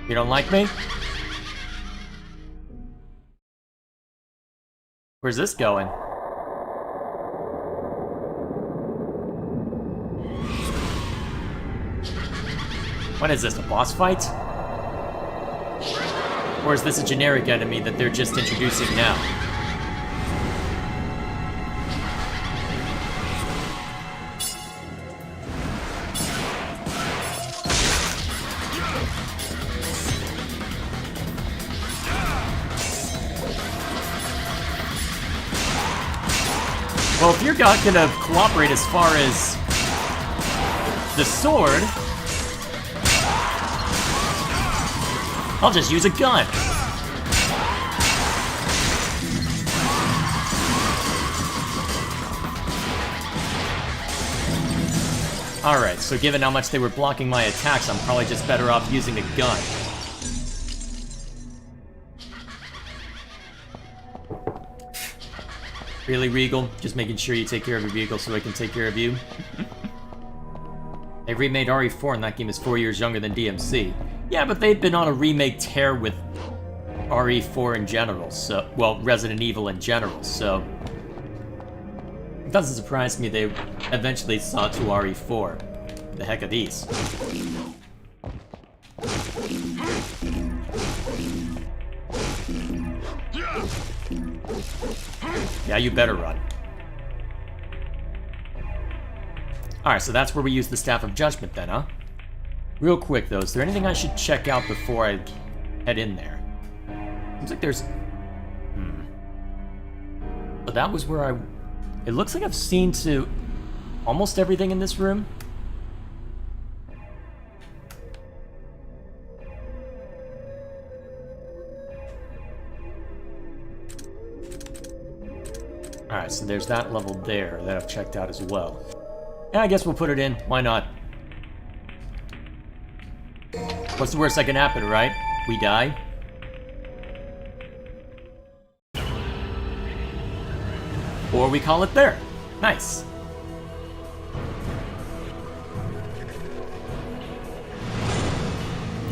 You don't like me? Where's this going? What is this, a boss fight? Or is this a generic enemy that they're just introducing now? Well, if you're not gonna cooperate as far as the sword, I'll just use a gun. Alright, so given how much they were blocking my attacks, I'm probably just better off using a gun. Really, Regal? Just making sure you take care of your vehicle so I can take care of you? They remade RE4 and that game is 4 years younger than DMC. Yeah, but they've been on a remake tear with RE4 in general, so, well, Resident Evil in general, so it doesn't surprise me they eventually saw to RE4. The heck are these? Yeah, you better run. Alright, so that's where we use the Staff of Judgment then, huh? Real quick though, is there anything I should check out before I head in there? Seems like there's... But that was where I... It looks like I've seen to almost everything in this room. Alright, so there's that level there that I've checked out as well. Yeah, I guess we'll put it in. Why not? What's the worst that can happen, right? We die? Or we call it there. Nice.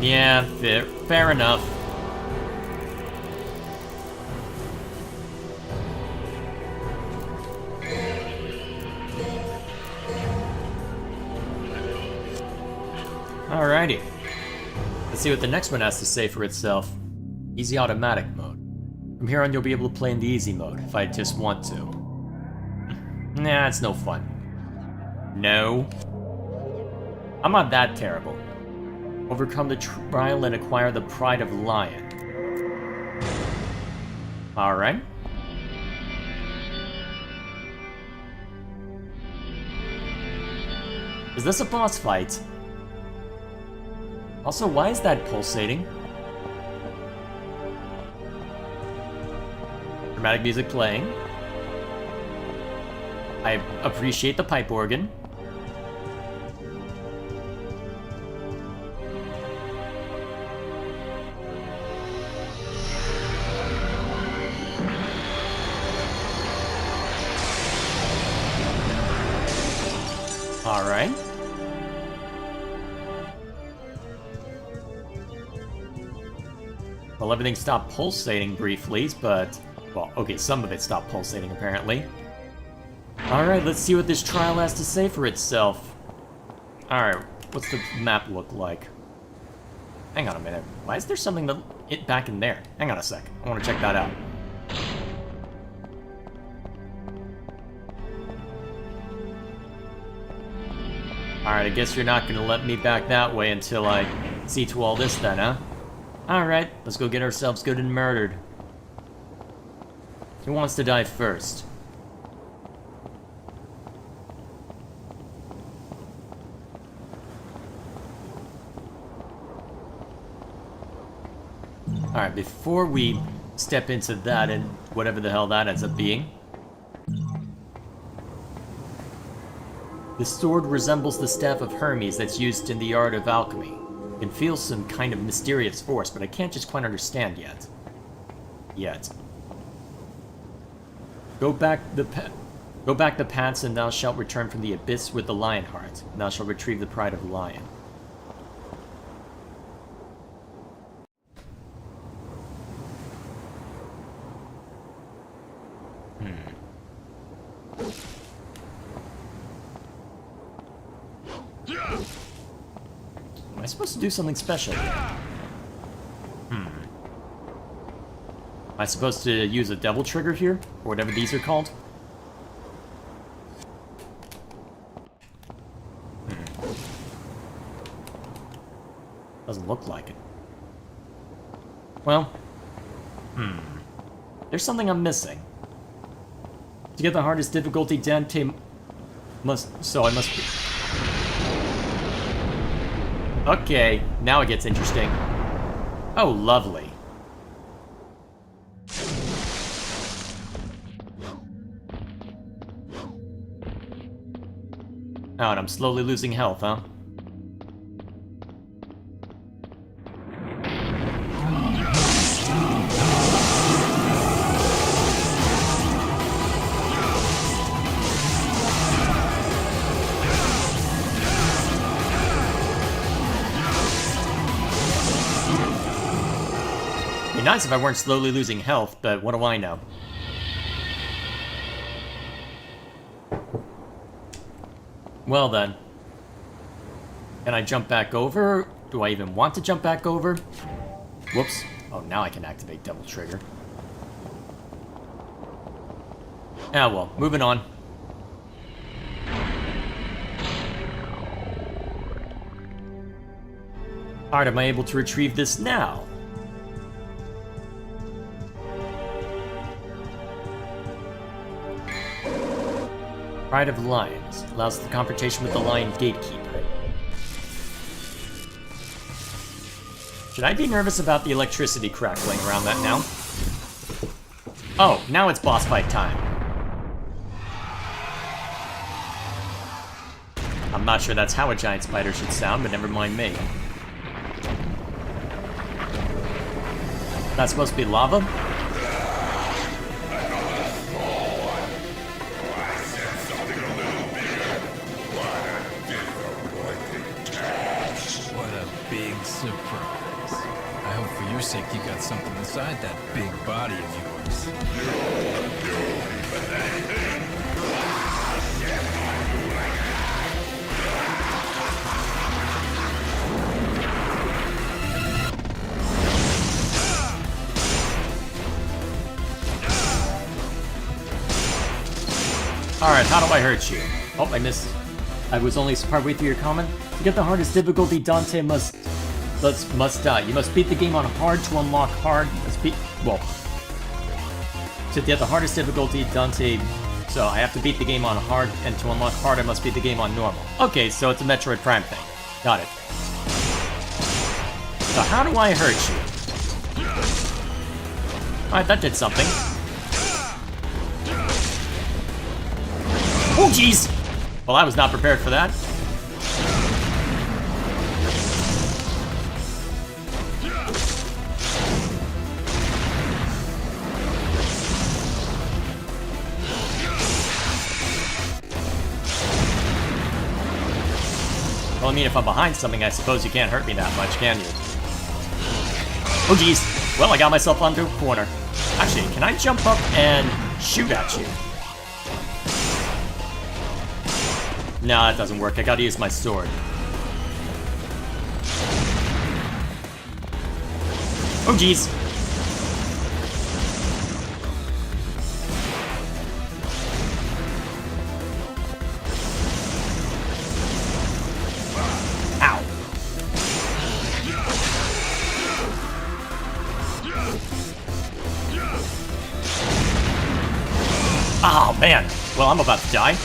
Yeah, fair enough. Alrighty. Let's see what the next one has to say for itself. Easy automatic mode. From here on, you'll be able to play in the easy mode if I just want to. Nah, it's no fun. No. I'm not that terrible. Overcome the trial and acquire the pride of lion. Alright. Is this a boss fight? Also, why is that pulsating? Dramatic music playing. I appreciate the pipe organ. All right. Well, everything stopped pulsating briefly, but... Well, okay, some of it stopped pulsating, apparently. Alright, let's see what this trial has to say for itself. Alright, what's the map look like? Hang on a minute. Why is there something back in there? Hang on a sec. I want to check that out. Alright, I guess you're not going to let me back that way until I see to all this then, huh? Alright, let's go get ourselves good and murdered. Who wants to die first? Alright, before we step into that and whatever the hell that ends up being. The sword resembles the staff of Hermes that's used in the art of alchemy. It can feel some kind of mysterious force, but I can't just quite understand yet. Go back the paths, and thou shalt return from the abyss with the lion heart, and thou shalt retrieve the pride of the lion. Am I supposed to do something special? Am I supposed to use a devil trigger here? Or whatever these are called? Doesn't look like it. Well, there's something I'm missing. To get the hardest difficulty, Dante must... So I must be... Okay, now it gets interesting. Oh, lovely. Oh, and I'm slowly losing health, huh? nice if I weren't slowly losing health, but what do I know? Well then. Can I jump back over? Do I even want to jump back over? Whoops. Oh, now I can activate double trigger. Ah, well, moving on. Alright, am I able to retrieve this now? Pride of Lions allows the confrontation with the Lion Gatekeeper. Should I be nervous about the electricity crackling around that now? Oh, now it's boss fight time. I'm not sure that's how a giant spider should sound, but never mind me. That's supposed to be lava? What a big surprise. I hope for your sake you got something inside that big body of yours. Alright, how do I hurt you? Oh, I missed. I was only partway through your comment. To get the hardest difficulty, Dante must die. You must beat the game on hard to unlock hard. To get the hardest difficulty, Dante... So I have to beat the game on hard, and to unlock hard, I must beat the game on normal. Okay, so it's a Metroid Prime thing. Got it. So how do I hurt you? Alright, that did something. Oh, jeez! Well, I was not prepared for that. Well, I mean, if I'm behind something, I suppose you can't hurt me that much, can you? Oh, jeez. Well, I got myself onto a corner. Actually, can I jump up and shoot at you? No, that doesn't work. I gotta use my sword. Oh, jeez. Ow. Oh, man. Well, I'm about to die.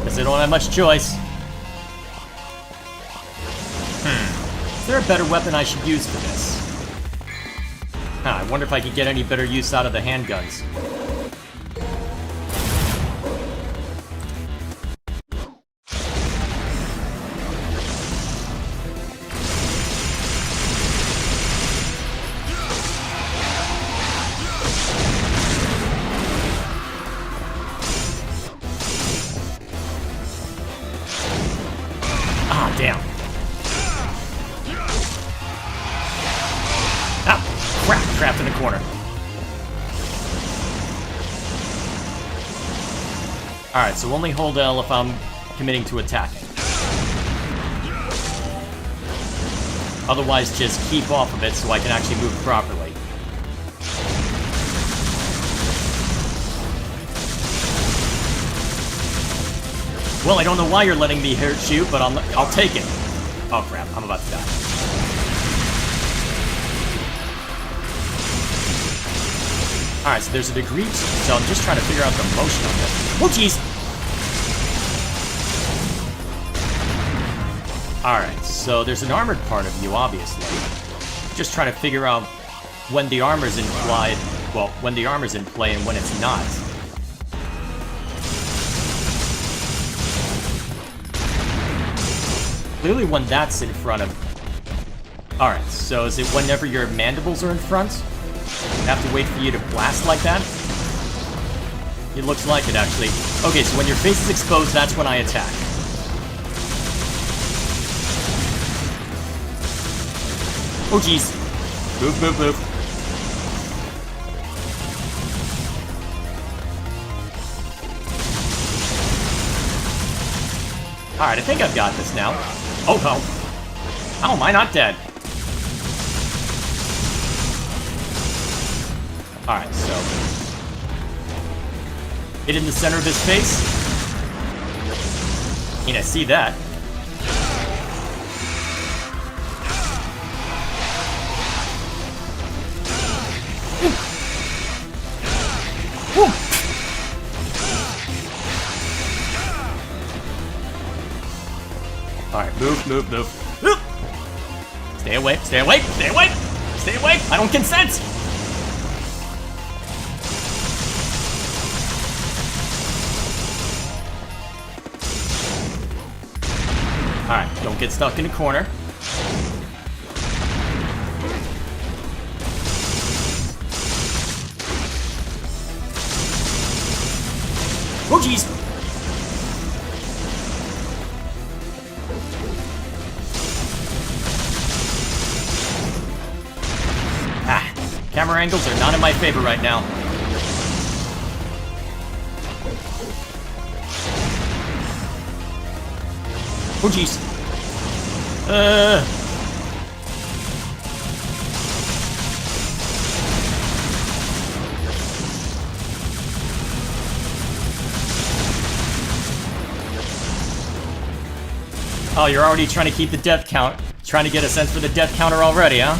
Guess I don't have much choice. Is there a better weapon I should use for this? I wonder if I could get any better use out of the handguns. Ah, damn. Ah, crap, trapped in a corner. Alright, so only hold L if I'm committing to attacking. Otherwise, just keep off of it so I can actually move properly. Well, I don't know why you're letting me hurt you, but I'll take it. Oh crap, I'm about to die. Alright, so there's a degree, so I'm just trying to figure out the motion on this. Oh jeez! Alright, so there's an armored part of you, obviously. Just trying to figure out when the armor's implied, well, when the armor's in play and when it's not. Clearly when that's in front of... Alright, so is it whenever your mandibles are in front? I have to wait for you to blast like that? It looks like it, actually. Okay, so when your face is exposed, that's when I attack. Oh, jeez. Move, move, move. Alright, I think I've got this now. Oh, no. How am I not dead? Alright, so... hit in the center of his face. I mean, I see that. Alright, move, move, move. Stay away, stay away, stay away! Stay away! I don't consent! Alright, don't get stuck in a corner. Oh, jeez! Camera angles are not in my favor right now. Oh, jeez. Oh, you're already trying to keep the death count. Trying to get a sense for the death counter already, huh?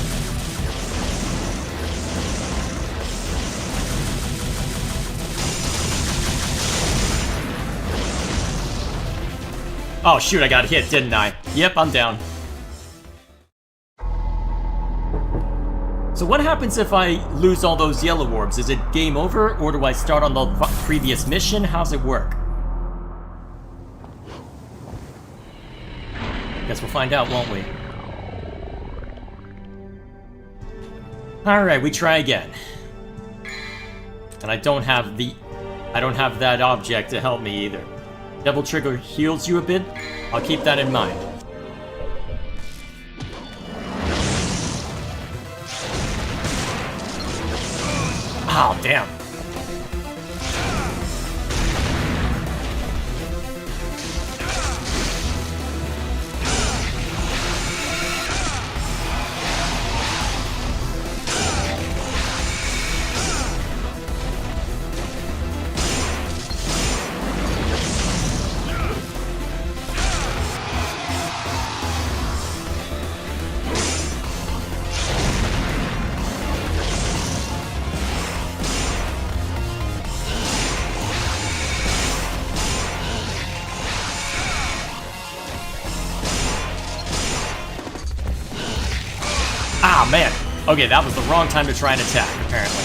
Oh shoot, I got hit, didn't I? Yep, I'm down. So what happens if I lose all those yellow orbs? Is it game over, or do I start on the previous mission? How's it work? Guess we'll find out, won't we? Alright, we try again. And I don't have that object to help me either. Devil Trigger heals you a bit. I'll keep that in mind. Oh, damn. Ah, man. Okay, that was the wrong time to try and attack, apparently.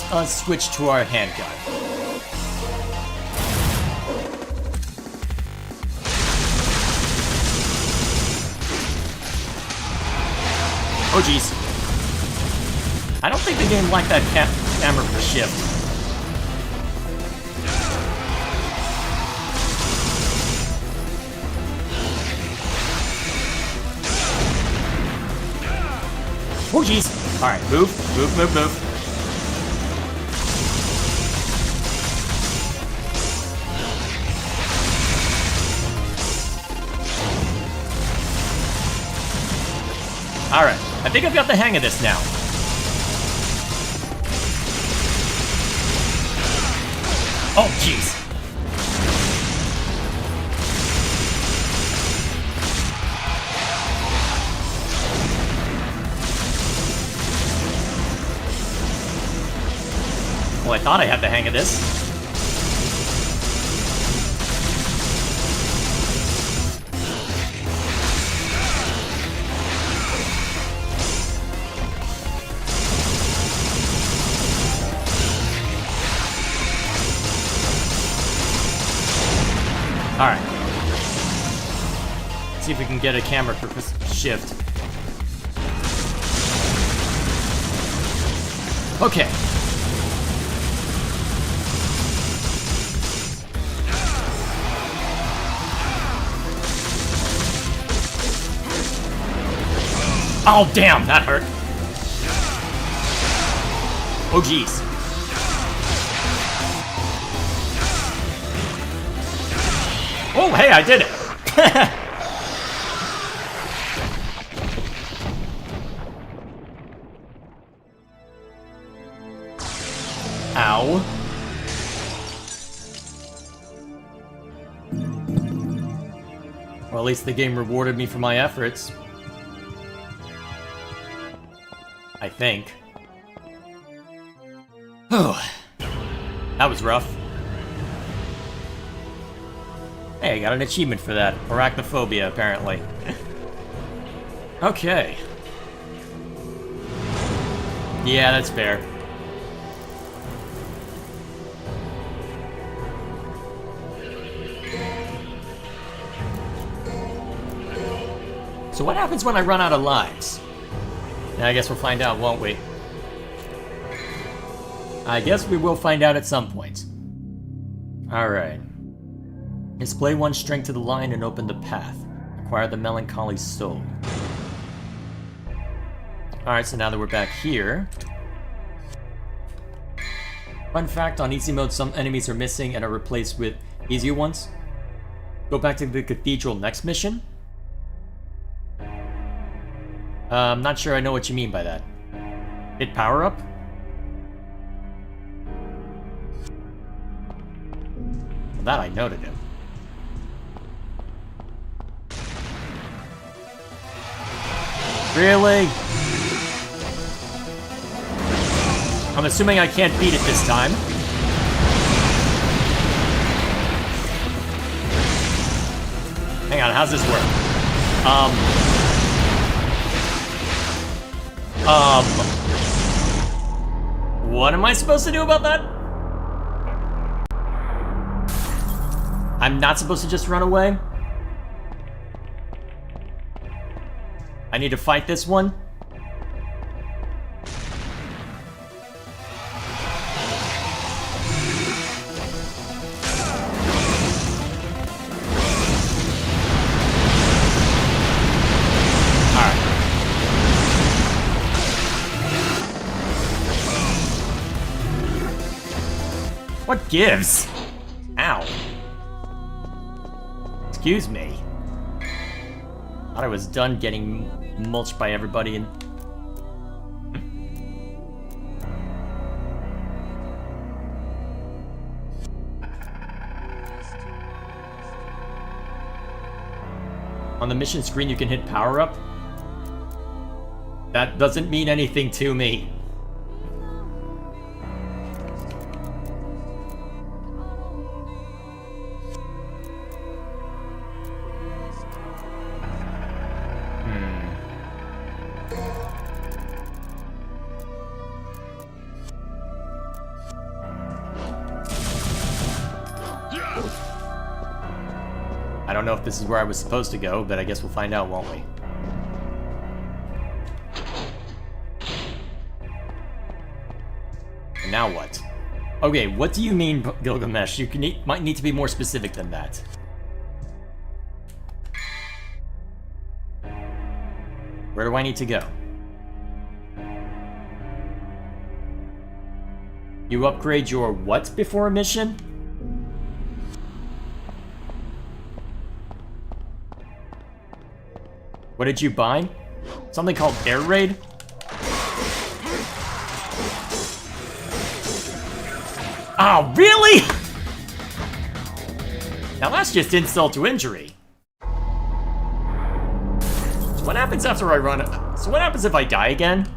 Let's switch to our handgun. Oh jeez. I don't think the game liked that camera for shift. Oh jeez. Alright, move, move, move, move. Alright, I think I've got the hang of this now. Oh, jeez. Well, I thought I had the hang of this. Alright. See if we can get a camera shift. Okay. Oh, damn, that hurt. Oh, jeez. Oh, hey, I did it. Ow. Well, at least the game rewarded me for my efforts. I think. Oh, that was rough. Hey, I got an achievement for that. Arachnophobia, apparently. Okay. Yeah, that's fair. So what happens when I run out of lives? I guess we'll find out, won't we? I guess we will find out at some point. Alright. Display one string to the line and open the path. Acquire the melancholy soul. Alright, so now that we're back here... Fun fact, on easy mode some enemies are missing and are replaced with easier ones. Go back to the cathedral next mission? I'm not sure I know what you mean by that. Hit power up? Well, that I know to do. Really? I'm assuming I can't beat it this time. Hang on, how's this work? What am I supposed to do about that? I'm not supposed to just run away? I need to fight this one? What gives? Ow. Excuse me. Thought I was done getting mulched by everybody and... On the mission screen you can hit power up? That doesn't mean anything to me. I don't know if this is where I was supposed to go, but I guess we'll find out, won't we? And now what? Okay, what do you mean, Gilgamesh? You might need to be more specific than that. Where do I need to go? You upgrade your what before a mission? What did you buy? Something called Air Raid? Oh, really? Now that's just insult to injury. So what happens after I run... So what happens if I die again?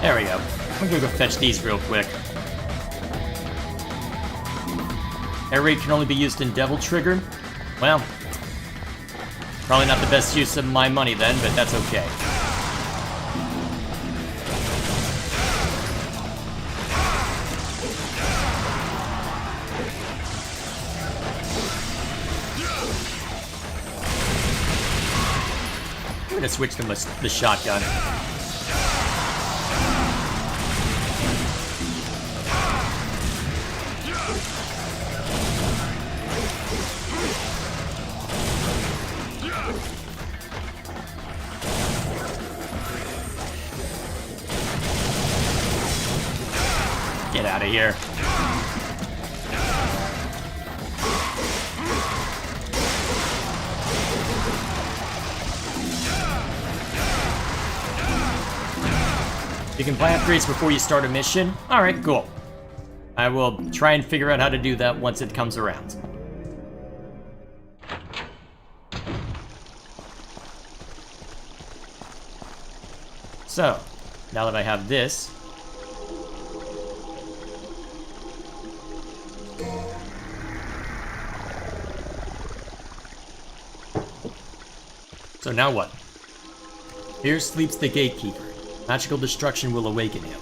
There we go. I'm gonna go fetch these real quick. Air raid can only be used in Devil Trigger. Well, probably not the best use of my money then, but that's okay. I'm gonna switch to the shotgun. Get out of here. You can buy upgrades before you start a mission? Alright, cool. I will try and figure out how to do that once it comes around. So, now that I have this, so now what? Here sleeps the Gatekeeper. Magical destruction will awaken him.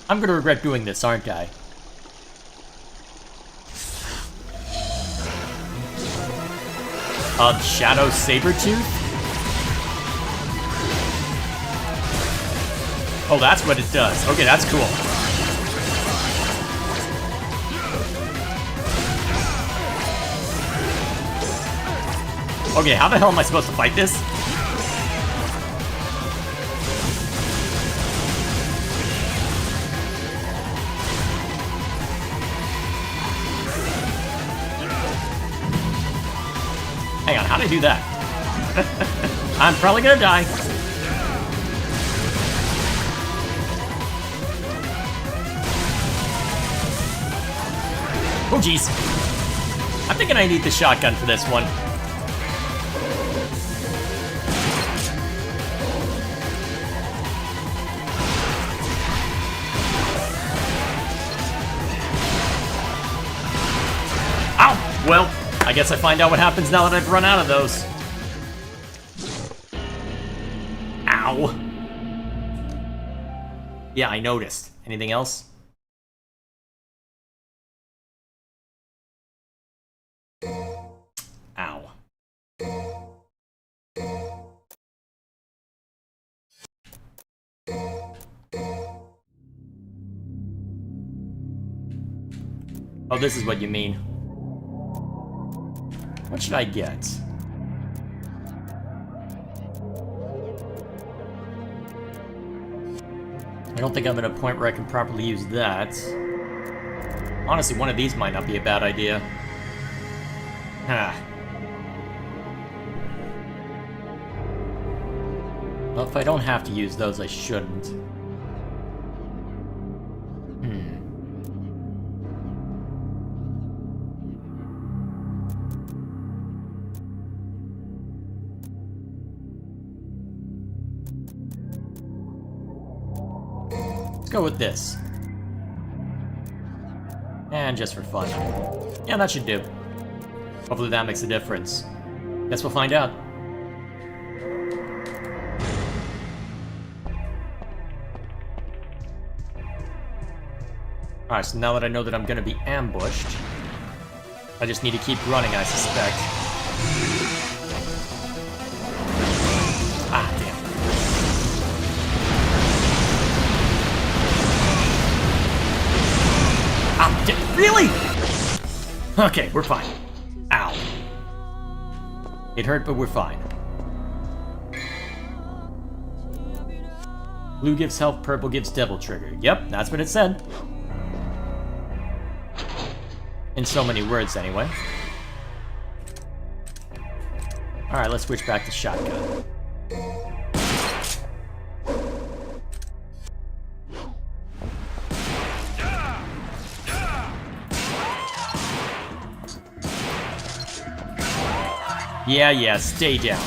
I'm gonna regret doing this, aren't I? Shadow Sabertooth? Oh, that's what it does. Okay, that's cool. Okay, how the hell am I supposed to fight this? Hang on, how do I do that? I'm probably gonna die. Oh, jeez. I'm thinking I need the shotgun for this one. Ow! Well, I guess I find out what happens now that I've run out of those. Ow. Yeah, I noticed. Anything else? Ow. Oh, this is what you mean. What should I get? I don't think I'm at a point where I can properly use that. Honestly, one of these might not be a bad idea. Huh. Well, if I don't have to use those, I shouldn't. Let's go with this. And just for fun. Yeah, that should do. Hopefully that makes a difference. Guess we'll find out. Alright, so now that I know that I'm gonna be ambushed, I just need to keep running, I suspect. Ah, damn. Ah, really? Okay, we're fine. Ow. It hurt, but we're fine. Blue gives health, purple gives devil trigger. Yep, that's what it said. In so many words, anyway. Alright, let's switch back to shotgun. Yeah, stay down.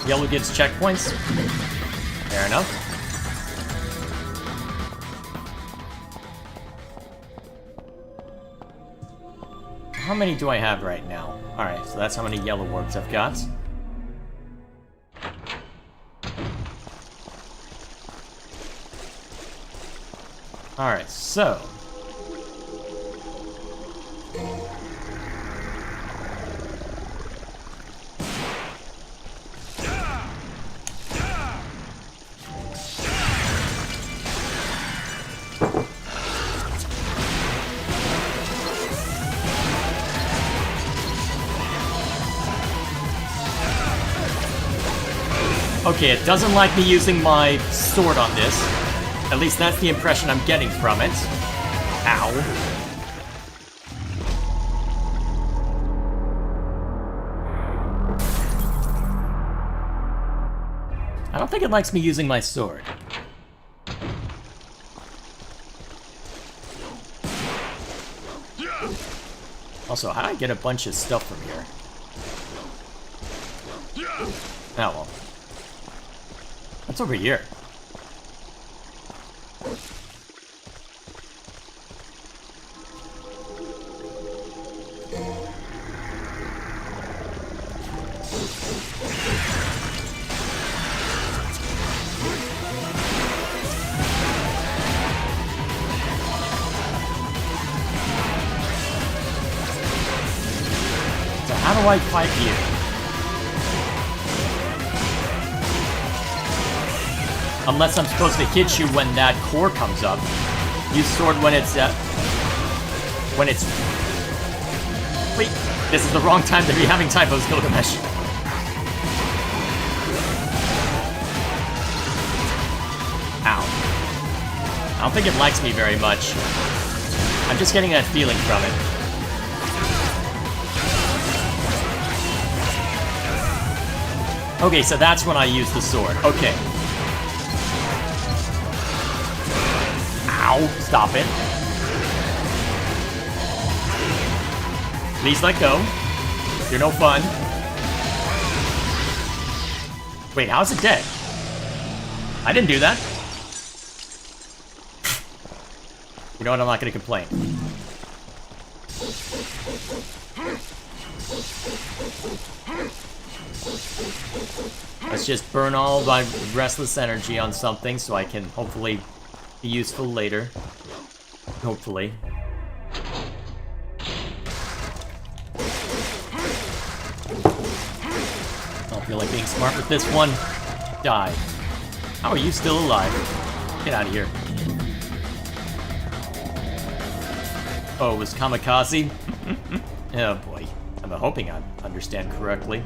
Yellow gets checkpoints. Fair enough. How many do I have right now? Alright, so that's how many yellow orbs I've got. Alright, so... Okay, it doesn't like me using my sword on this. At least that's the impression I'm getting from it. Ow. I don't think it likes me using my sword. Also, how do I get a bunch of stuff from here? Oh well. What's over here? So how do I fight you? Unless I'm supposed to hit you when that core comes up. Use sword when it's Wait, this is the wrong time to be having typos, Gilgamesh. Ow. I don't think it likes me very much. I'm just getting that feeling from it. Okay, so that's when I use the sword. Okay. Ow, stop it. Please let go. You're no fun. Wait, how's it dead? I didn't do that. You know what, I'm not gonna complain. Let's just burn all my restless energy on something so I can hopefully be useful later. Hopefully. I don't feel like being smart with this one. Die. How are you still alive? Get out of here. Oh, it was Kamikaze? Oh boy. I'm hoping I understand correctly.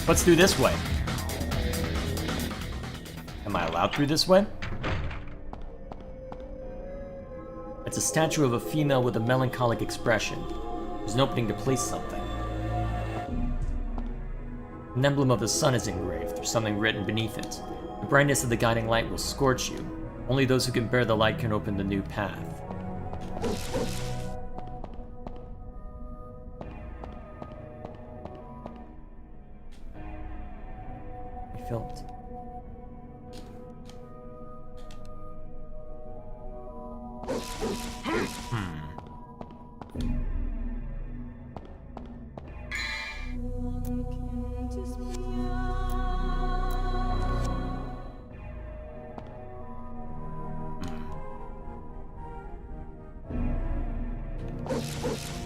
Let's do this way. Am I allowed through this way? It's a statue of a female with a melancholic expression. There's an opening to place something. An emblem of the sun is engraved. There's something written beneath it. The brightness of the guiding light will scorch you. Only those who can bear the light can open the new path. I feel it.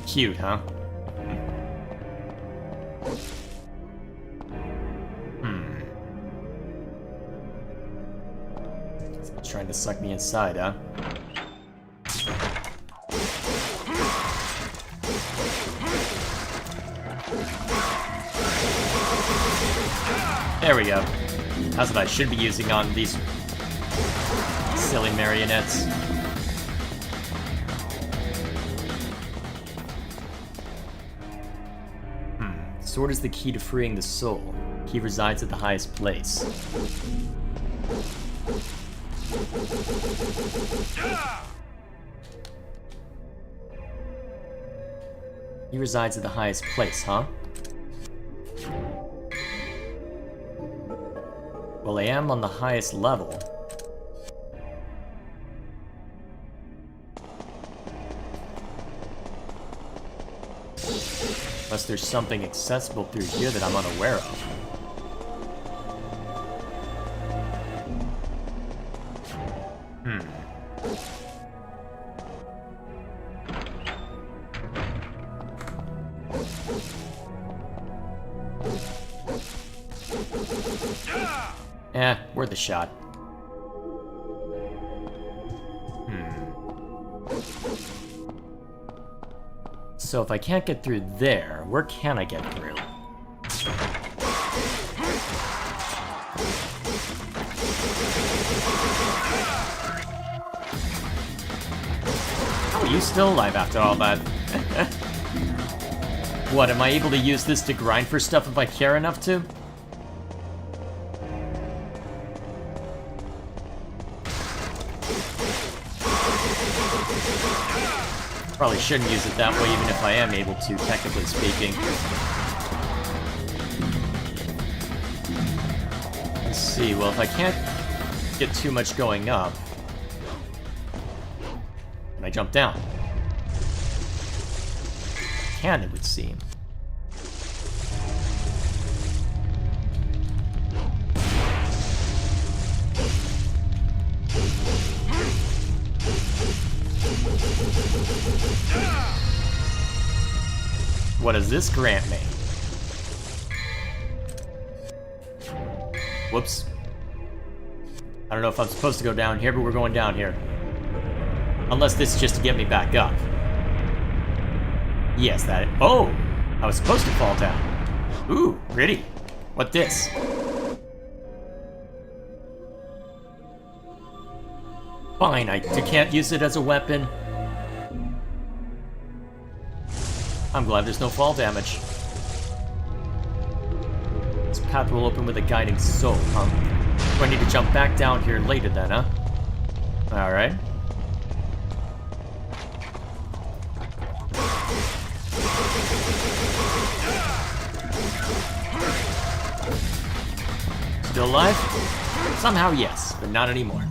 Cute, huh? It's trying to suck me inside, huh? There we go. That's what I should be using on these silly marionettes. Sword is the key to freeing the soul. Key resides at the highest place. He resides at the highest place, huh? Well, I am on the highest level. Unless there's something accessible through here that I'm unaware of. Worth a shot. So if I can't get through there, where can I get through? How are you still alive after all that? What, am I able to use this to grind for stuff if I care enough to? Probably shouldn't use it that way, even if I am able to, technically speaking. Let's see, well, if I can't get too much going up, then I jump down. Can, it would seem. What does this grant me? Whoops. I don't know if I'm supposed to go down here, but we're going down here. Unless this is just to get me back up. Yes, that... Oh! I was supposed to fall down. Ooh, pretty. What this? Fine, I can't use it as a weapon. I'm glad there's no fall damage. This path will open with a guiding soul, huh? Do I need to jump back down here later then, huh? Alright. Still alive? Somehow yes, but not anymore.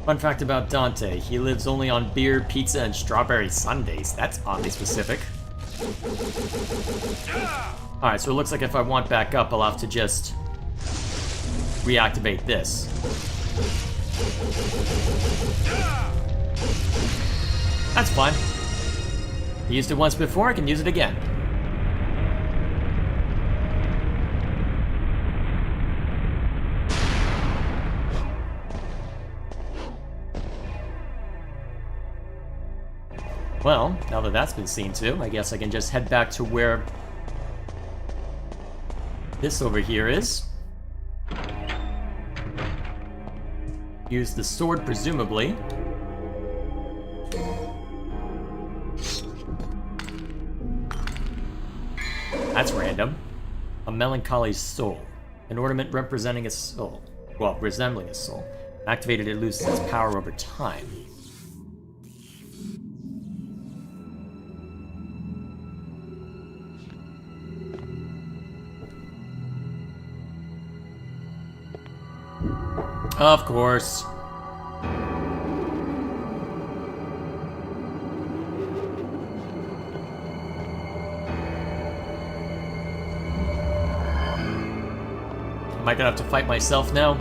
Fun fact about Dante, he lives only on beer, pizza, and strawberry sundaes. That's oddly specific. Alright, so it looks like if I want back up, I'll have to just reactivate this. That's fine. I used it once before, I can use it again. Well, now that that's been seen to, I guess I can just head back to where this over here is. Use the sword, presumably. That's random. A melancholy soul. An ornament representing a soul. Well, resembling a soul. Activated, it loses its power over time. Of course. Am I gonna have to fight myself now?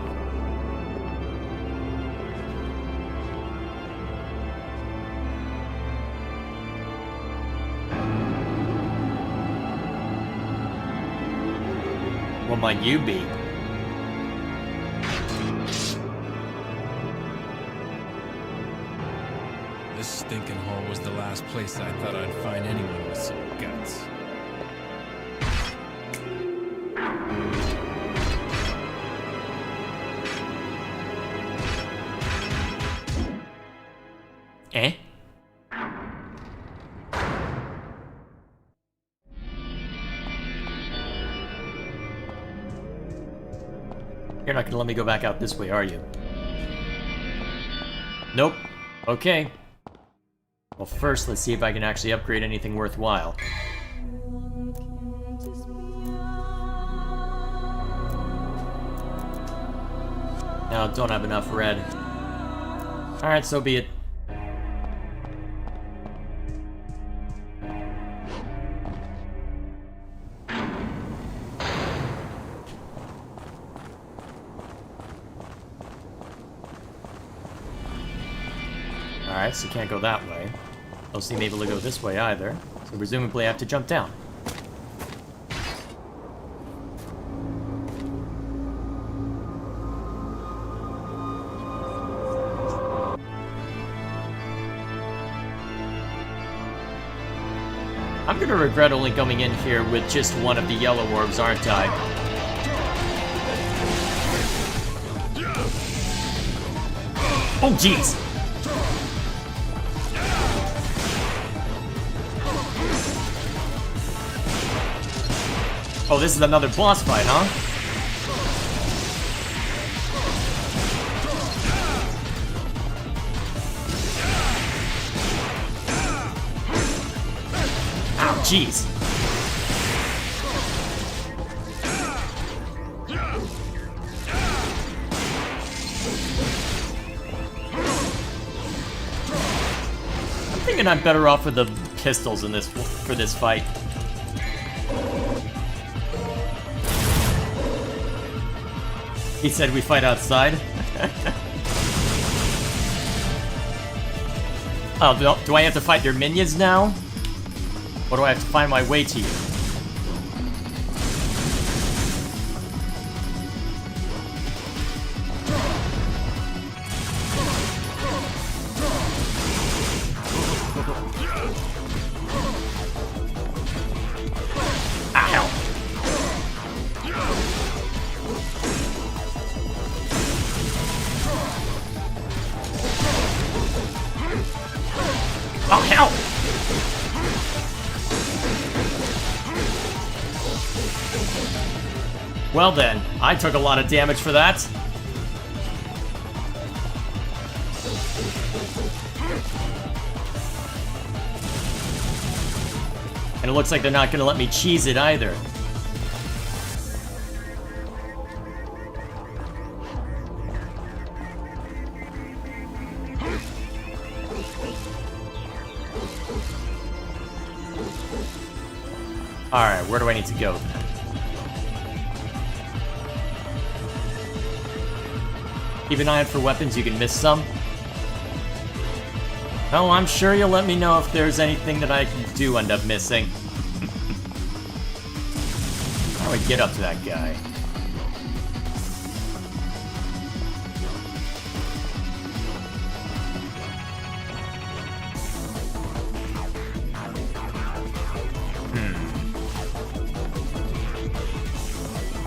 What might you be? This stinking hole was the last place I thought I'd find anyone with some guts. Eh? You're not gonna let me go back out this way, are you? Nope. Okay. Well, first, let's see if I can actually upgrade anything worthwhile. No, don't have enough red. Alright, so be it. Alright, so can't go that way. Don't seem able to go this way either. So presumably I have to jump down. I'm gonna regret only coming in here with just one of the yellow orbs, aren't I? Oh, jeez! Oh, this is another boss fight, huh? Ow, jeez. I'm thinking I'm better off with the pistols in this for this fight. He said we fight outside. Oh, do I have to fight your minions now? Or do I have to find my way to you? Ah, hell. Oh, hell! Well then, I took a lot of damage for that. And it looks like they're not gonna let me cheese it either. Alright, where do I need to go then? Keep an eye out for weapons, you can miss some. Oh, I'm sure you'll let me know if there's anything that I do end up missing. How do I get up to that guy?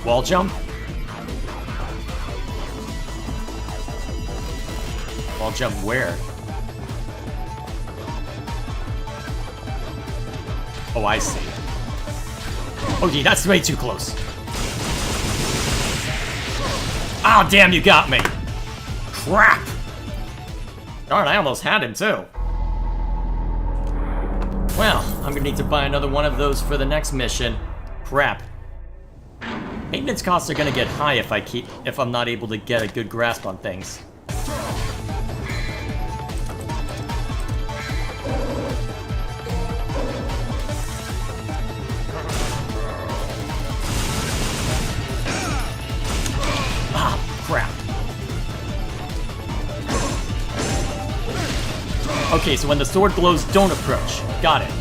Wall jump? Wall jump where? Oh, I see. Oh, gee, that's way too close. Oh, damn, you got me. Crap. Darn, I almost had him, too. Well, I'm gonna need to buy another one of those for the next mission. Crap. Maintenance costs are gonna get high if I'm not able to get a good grasp on things. Ah, crap. Okay, so when the sword glows, don't approach. Got it.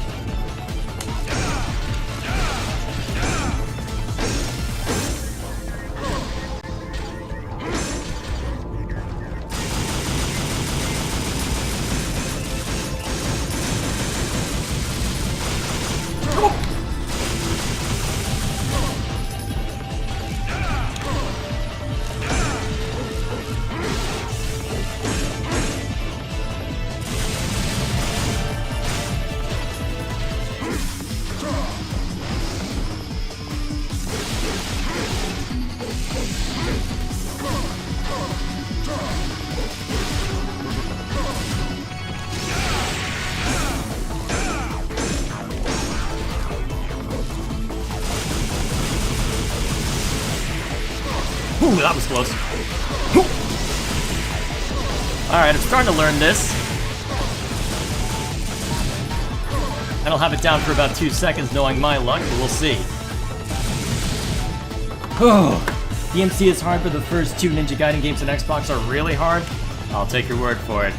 Ooh, that was close. Alright, I'm starting to learn this. And I'll have it down for about 2 seconds knowing my luck, but we'll see. Oh, DMC is hard, but the first 2 Ninja Gaiden games on Xbox are really hard? I'll take your word for it.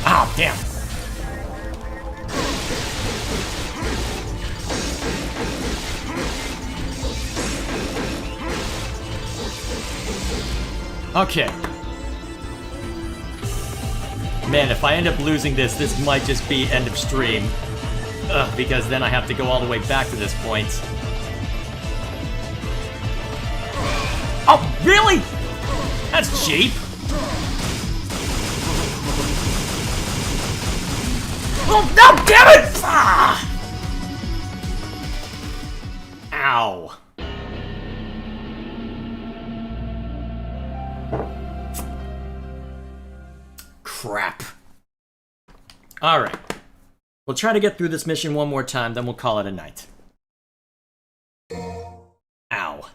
Ah, damn. Okay. Man, if I end up losing this, this might just be end of stream. Because then I have to go all the way back to this point. Oh, really? That's cheap. Oh, no, damn it! Ah! Ow. Crap. Alright. We'll try to get through this mission one more time, then we'll call it a night. Ow.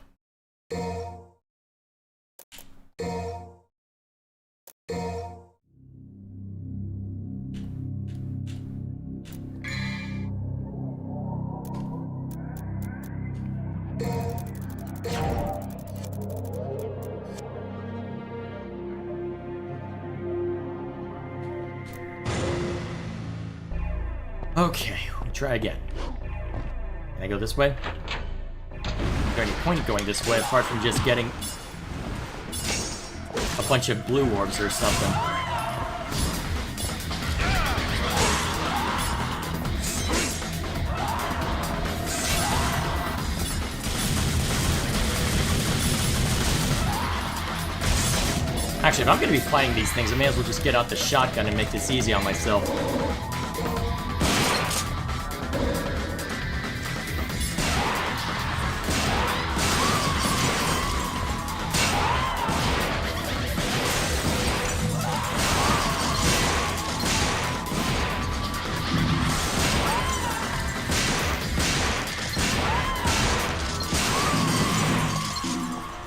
Okay, we'll try again. Can I go this way? Is there any point going this way apart from just getting a bunch of blue orbs or something? Actually, if I'm gonna be fighting these things, I may as well just get out the shotgun and make this easy on myself.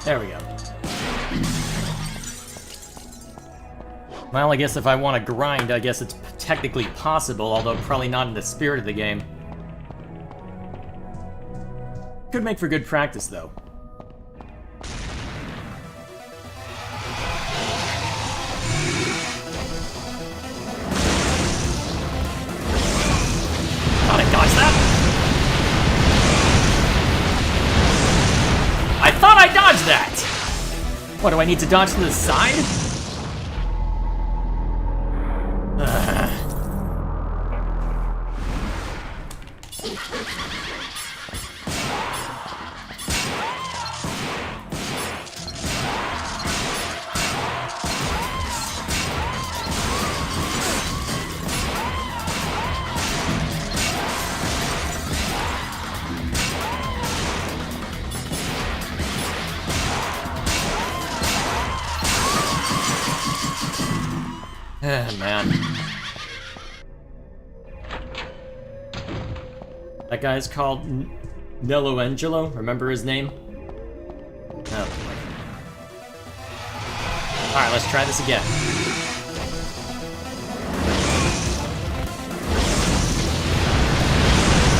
There we go. Well, I guess if I want to grind, I guess it's technically possible, although probably not in the spirit of the game. Could make for good practice, though. Thought I dodged that? I thought I dodged that! What, do I need to dodge to the side? Man. That guy's called Nello Angelo. Remember his name? Oh. Alright, let's try this again.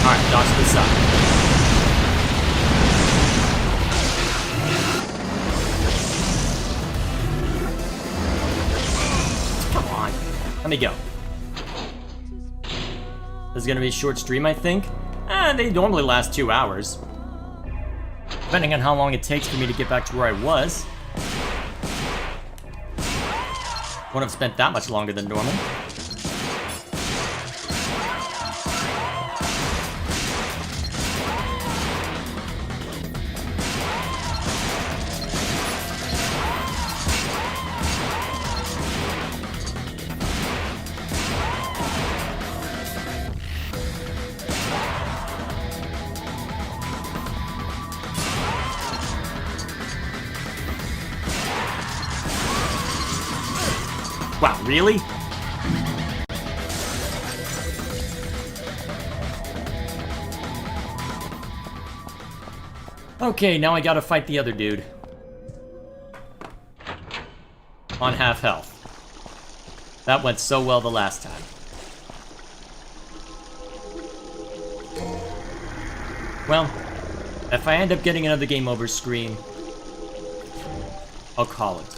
Alright, dodge to the side. Let me go. This is gonna be a short stream, I think. They normally last 2 hours. Depending on how long it takes for me to get back to where I was. Wouldn't have spent that much longer than normal. Wow, really? Okay, now I gotta fight the other dude. On half health. That went so well the last time. Well, if I end up getting another game over screen, I'll call it.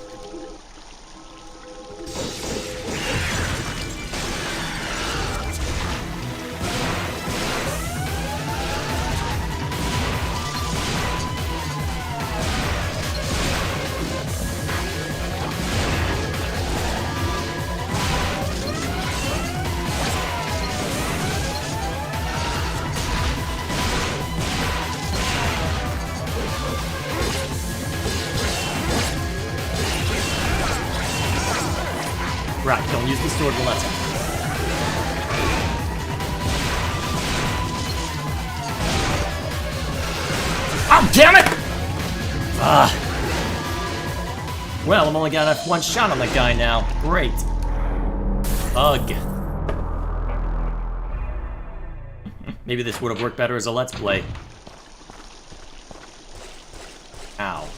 Right, don't use the sword while that's out. Oh, damn it! Well, I'm only got one shot on the guy now. Great. Ugh. Maybe this would have worked better as a Let's Play. Ow.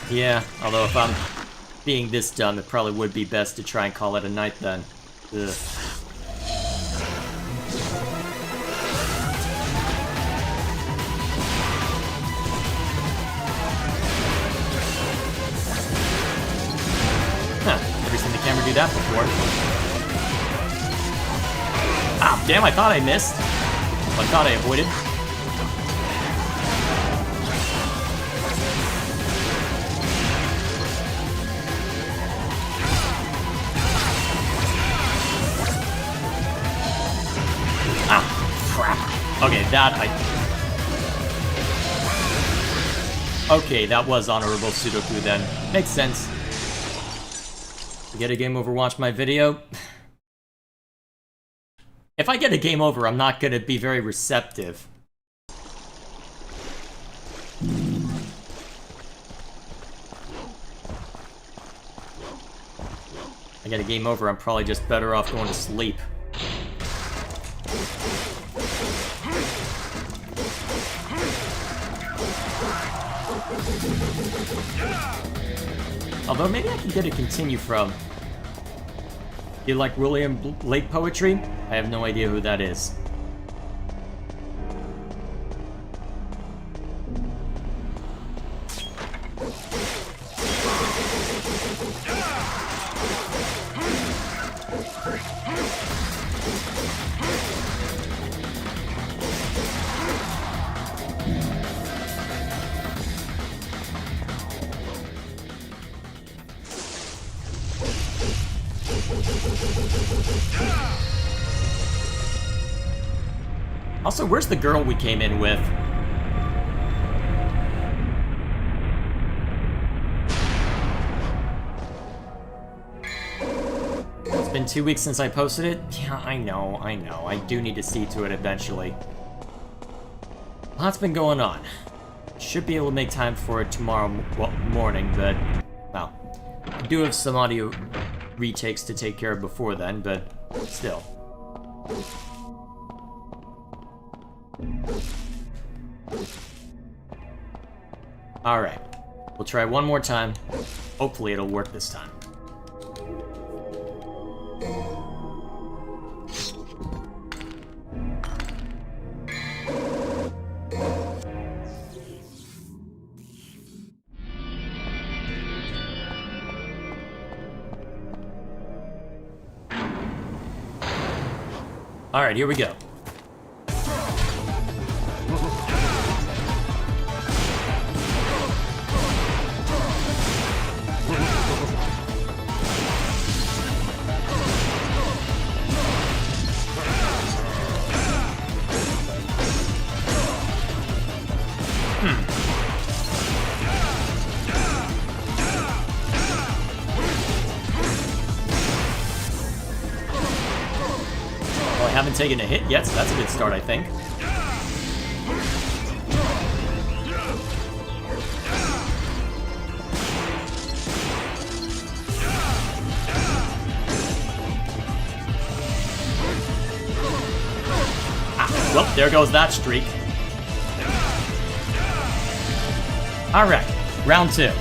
Yeah, although if I'm being this dumb, it probably would be best to try and call it a night then. Ugh. Huh, never seen the camera do that before. Ah, damn, I thought I missed. I thought I avoided. Okay, Okay, that was honorable Sudoku then. Makes sense. To get a game over, watch my video. If I get a game over, I'm not gonna be very receptive. I get a game over, I'm probably just better off going to sleep. Although maybe I can get a continue from. You like William Blake poetry? I have no idea who that is. Also, where's the girl we came in with? It's been 2 weeks since I posted it? Yeah, I know. I do need to see to it eventually. Lots been going on. Should be able to make time for it tomorrow morning, but, well, I do have some audio retakes to take care of before then, but still. Alright, we'll try one more time. Hopefully it'll work this time. Alright, here we go. Haven't taken a hit yet, so that's a good start, I think. Well, there goes that streak. Alright, round 2.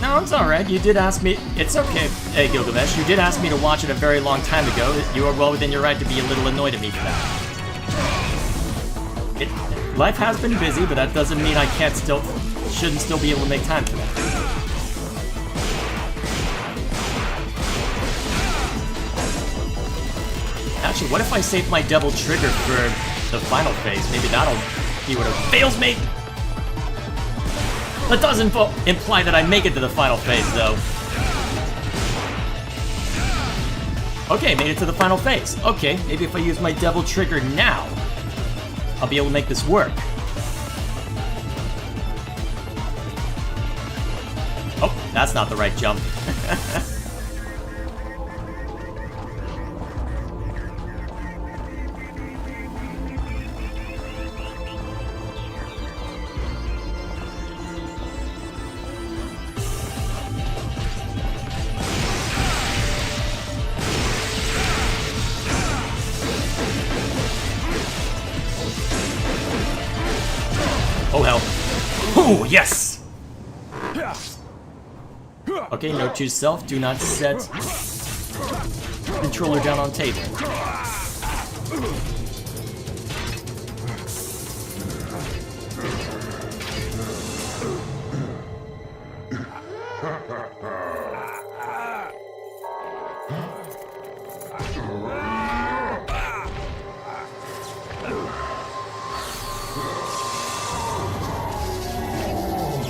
No, it's alright. You did ask me. It's okay, hey Gilgamesh. You did ask me to watch it a very long time ago. You are well within your right to be a little annoyed at me for that. Life has been busy, but that doesn't mean I shouldn't still be able to make time for that. Actually, what if I save my double trigger for the final phase? Maybe that'll be what it fails me. That doesn't imply that I make it to the final phase, though. Okay, made it to the final phase. Okay, maybe if I use my double trigger now, I'll be able to make this work. Oh, that's not the right jump. Oh hell. Oh, yes! Okay, note to self, do not set controller down on table.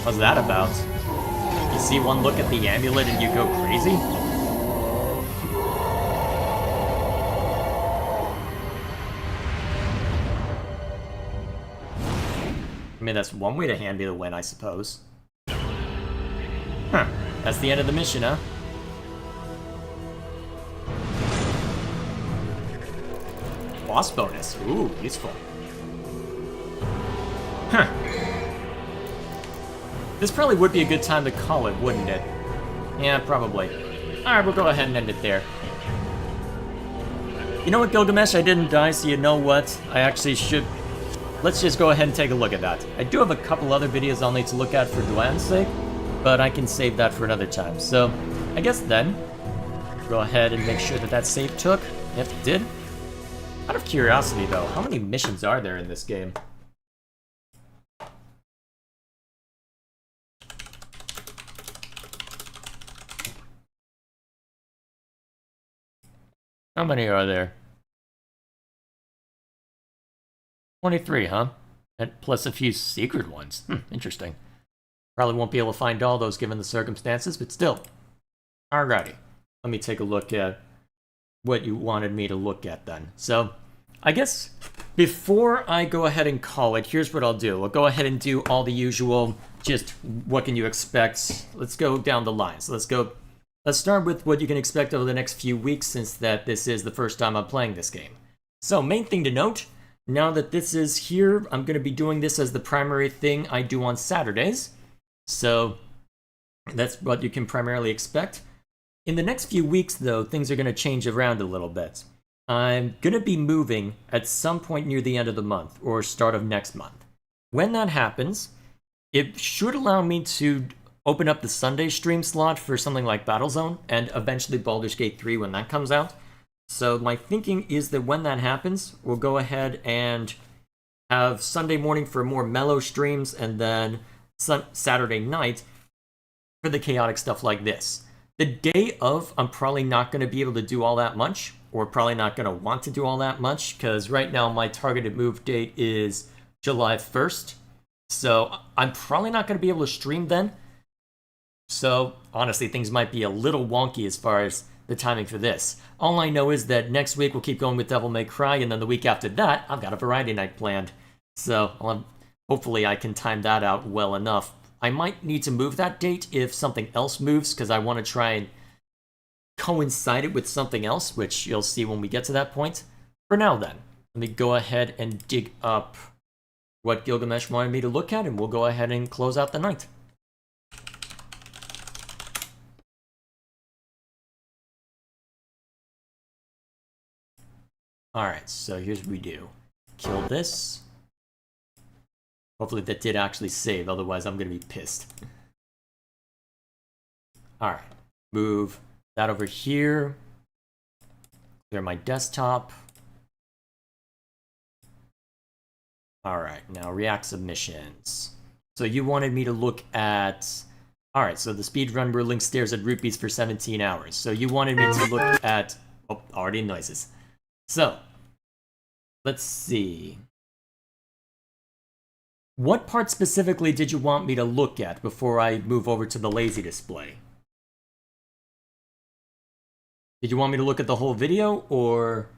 What's that about? You see one look at the amulet and you go crazy? I mean, that's one way to hand me the win, I suppose. Huh. That's the end of the mission, huh? Boss bonus. Ooh, useful. Huh. This probably would be a good time to call it, wouldn't it? Yeah, probably. Alright, we'll go ahead and end it there. You know what, Gilgamesh? I didn't die, so you know what? I actually should... Let's just go ahead and take a look at that. I do have a couple other videos I'll need to look at for Dwan's sake, but I can save that for another time. So, I guess then, go ahead and make sure that that save took. If it did. Out of curiosity, though, how many missions are there in this game? How many are there? 23, huh? And plus a few secret ones. Interesting. Probably won't be able to find all those given the circumstances, but still. Alrighty. Let me take a look at what you wanted me to look at then. So, I guess before I go ahead and call it, here's what I'll do. I'll go ahead and do all the usual, just what can you expect. Let's go down the line. So let's start with what you can expect over the next few weeks, since that this is the first time I'm playing this game. So, main thing to note, now that this is here, I'm going to be doing this as the primary thing I do on Saturdays. So, that's what you can primarily expect. In the next few weeks, though, things are going to change around a little bit. I'm going to be moving at some point near the end of the month, or start of next month. When that happens, it should allow me to open up the Sunday stream slot for something like Battlezone, and eventually Baldur's Gate 3 when that comes out. So my thinking is that when that happens, we'll go ahead and have Sunday morning for more mellow streams, and then Saturday night for the chaotic stuff like this. The day of, I'm probably not going to be able to do all that much, or probably not going to want to do all that much, because right now my targeted move date is July 1st. So I'm probably not going to be able to stream then. So, honestly, things might be a little wonky as far as the timing for this. All I know is that next week we'll keep going with Devil May Cry, and then the week after that, I've got a variety night planned. So, hopefully I can time that out well enough. I might need to move that date if something else moves, because I want to try and coincide it with something else, which you'll see when we get to that point. For now, then, let me go ahead and dig up what Gilgamesh wanted me to look at, and we'll go ahead and close out the night. Alright, so here's what we do. Kill this. Hopefully that did actually save, otherwise I'm gonna be pissed. Alright, move that over here. Clear my desktop. Alright, now React submissions. So you wanted me to look at... Alright, so the speedrun where Link stares at rupees for 17 hours. So you wanted me to look at... Oh, already noises. So, let's see. What part specifically did you want me to look at before I move over to the lazy display? Did you want me to look at the whole video, or...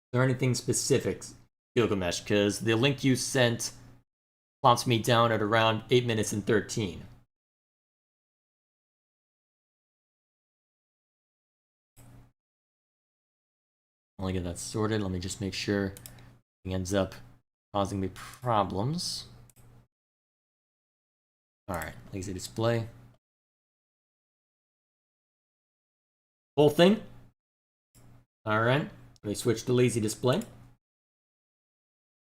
Is there anything specific, Gilgamesh? Because the link you sent plops me down at around 8 minutes and 13. Let me get that sorted. Let me just make sure it ends up causing me problems. Alright, lazy display. Whole thing? Alright, let me switch to lazy display.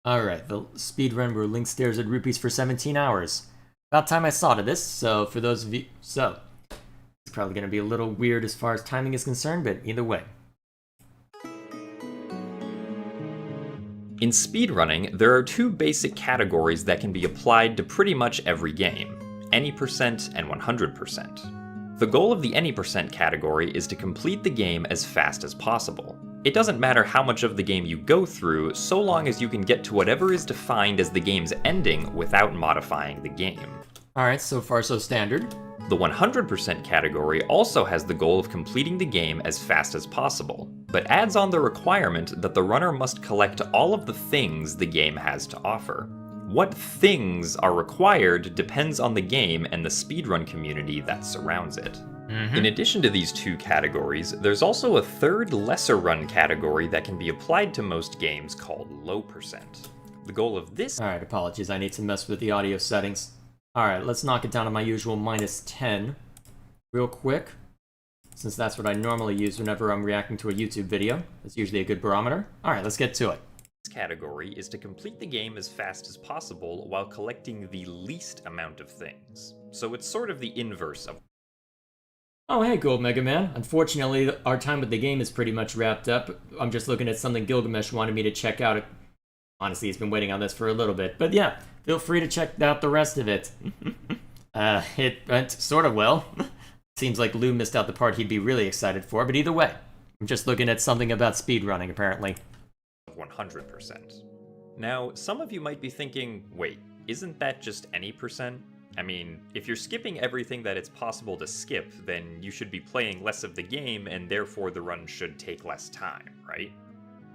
Alright, the speedrun where Link stares at rupees for 17 hours. About time I saw to this, so for those of you... So, it's probably going to be a little weird as far as timing is concerned, but either way. In speedrunning, there are two basic categories that can be applied to pretty much every game, any percent and 100%. The goal of the any percent category is to complete the game as fast as possible. It doesn't matter how much of the game you go through, so long as you can get to whatever is defined as the game's ending without modifying the game. Alright, so far so standard. The 100% category also has the goal of completing the game as fast as possible, but adds on the requirement that the runner must collect all of the things the game has to offer. What things are required depends on the game and the speedrun community that surrounds it. In addition to these two categories, there's also a third lesser run category that can be applied to most games called low percent. The goal of this... Alright, apologies, I need to mess with the audio settings. Alright, let's knock it down to my usual minus 10 real quick, since that's what I normally use whenever I'm reacting to a YouTube video. That's usually a good barometer. Alright, let's get to it. This category is to complete the game as fast as possible while collecting the least amount of things. So it's sort of the inverse of... Oh hey, Gold Mega Man. Unfortunately, our time with the game is pretty much wrapped up. I'm just looking at something Gilgamesh wanted me to check out. Honestly, he's been waiting on this for a little bit. But yeah, feel free to check out the rest of it. It went sort of well. Seems like Lou missed out the part he'd be really excited for, but either way, I'm just looking at something about speedrunning, apparently. 100%. Now, some of you might be thinking, wait, isn't that just any percent? I mean, if you're skipping everything that it's possible to skip, then you should be playing less of the game, and therefore the run should take less time, right?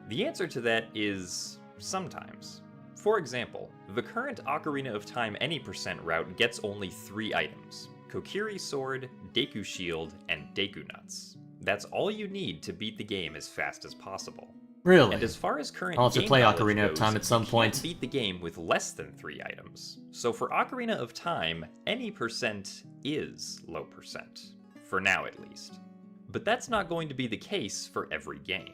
The answer to that is... sometimes. For example, the current Ocarina of Time any percent route gets only 3 items: Kokiri Sword, Deku Shield, and Deku Nuts. That's all you need to beat the game as fast as possible. Really? And as far as current I'll have to game play knowledge Ocarina of goes, Time at some you can't point. beat the game with less than 3 items. So for Ocarina of Time, any percent is low percent. For now at least. But that's not going to be the case for every game.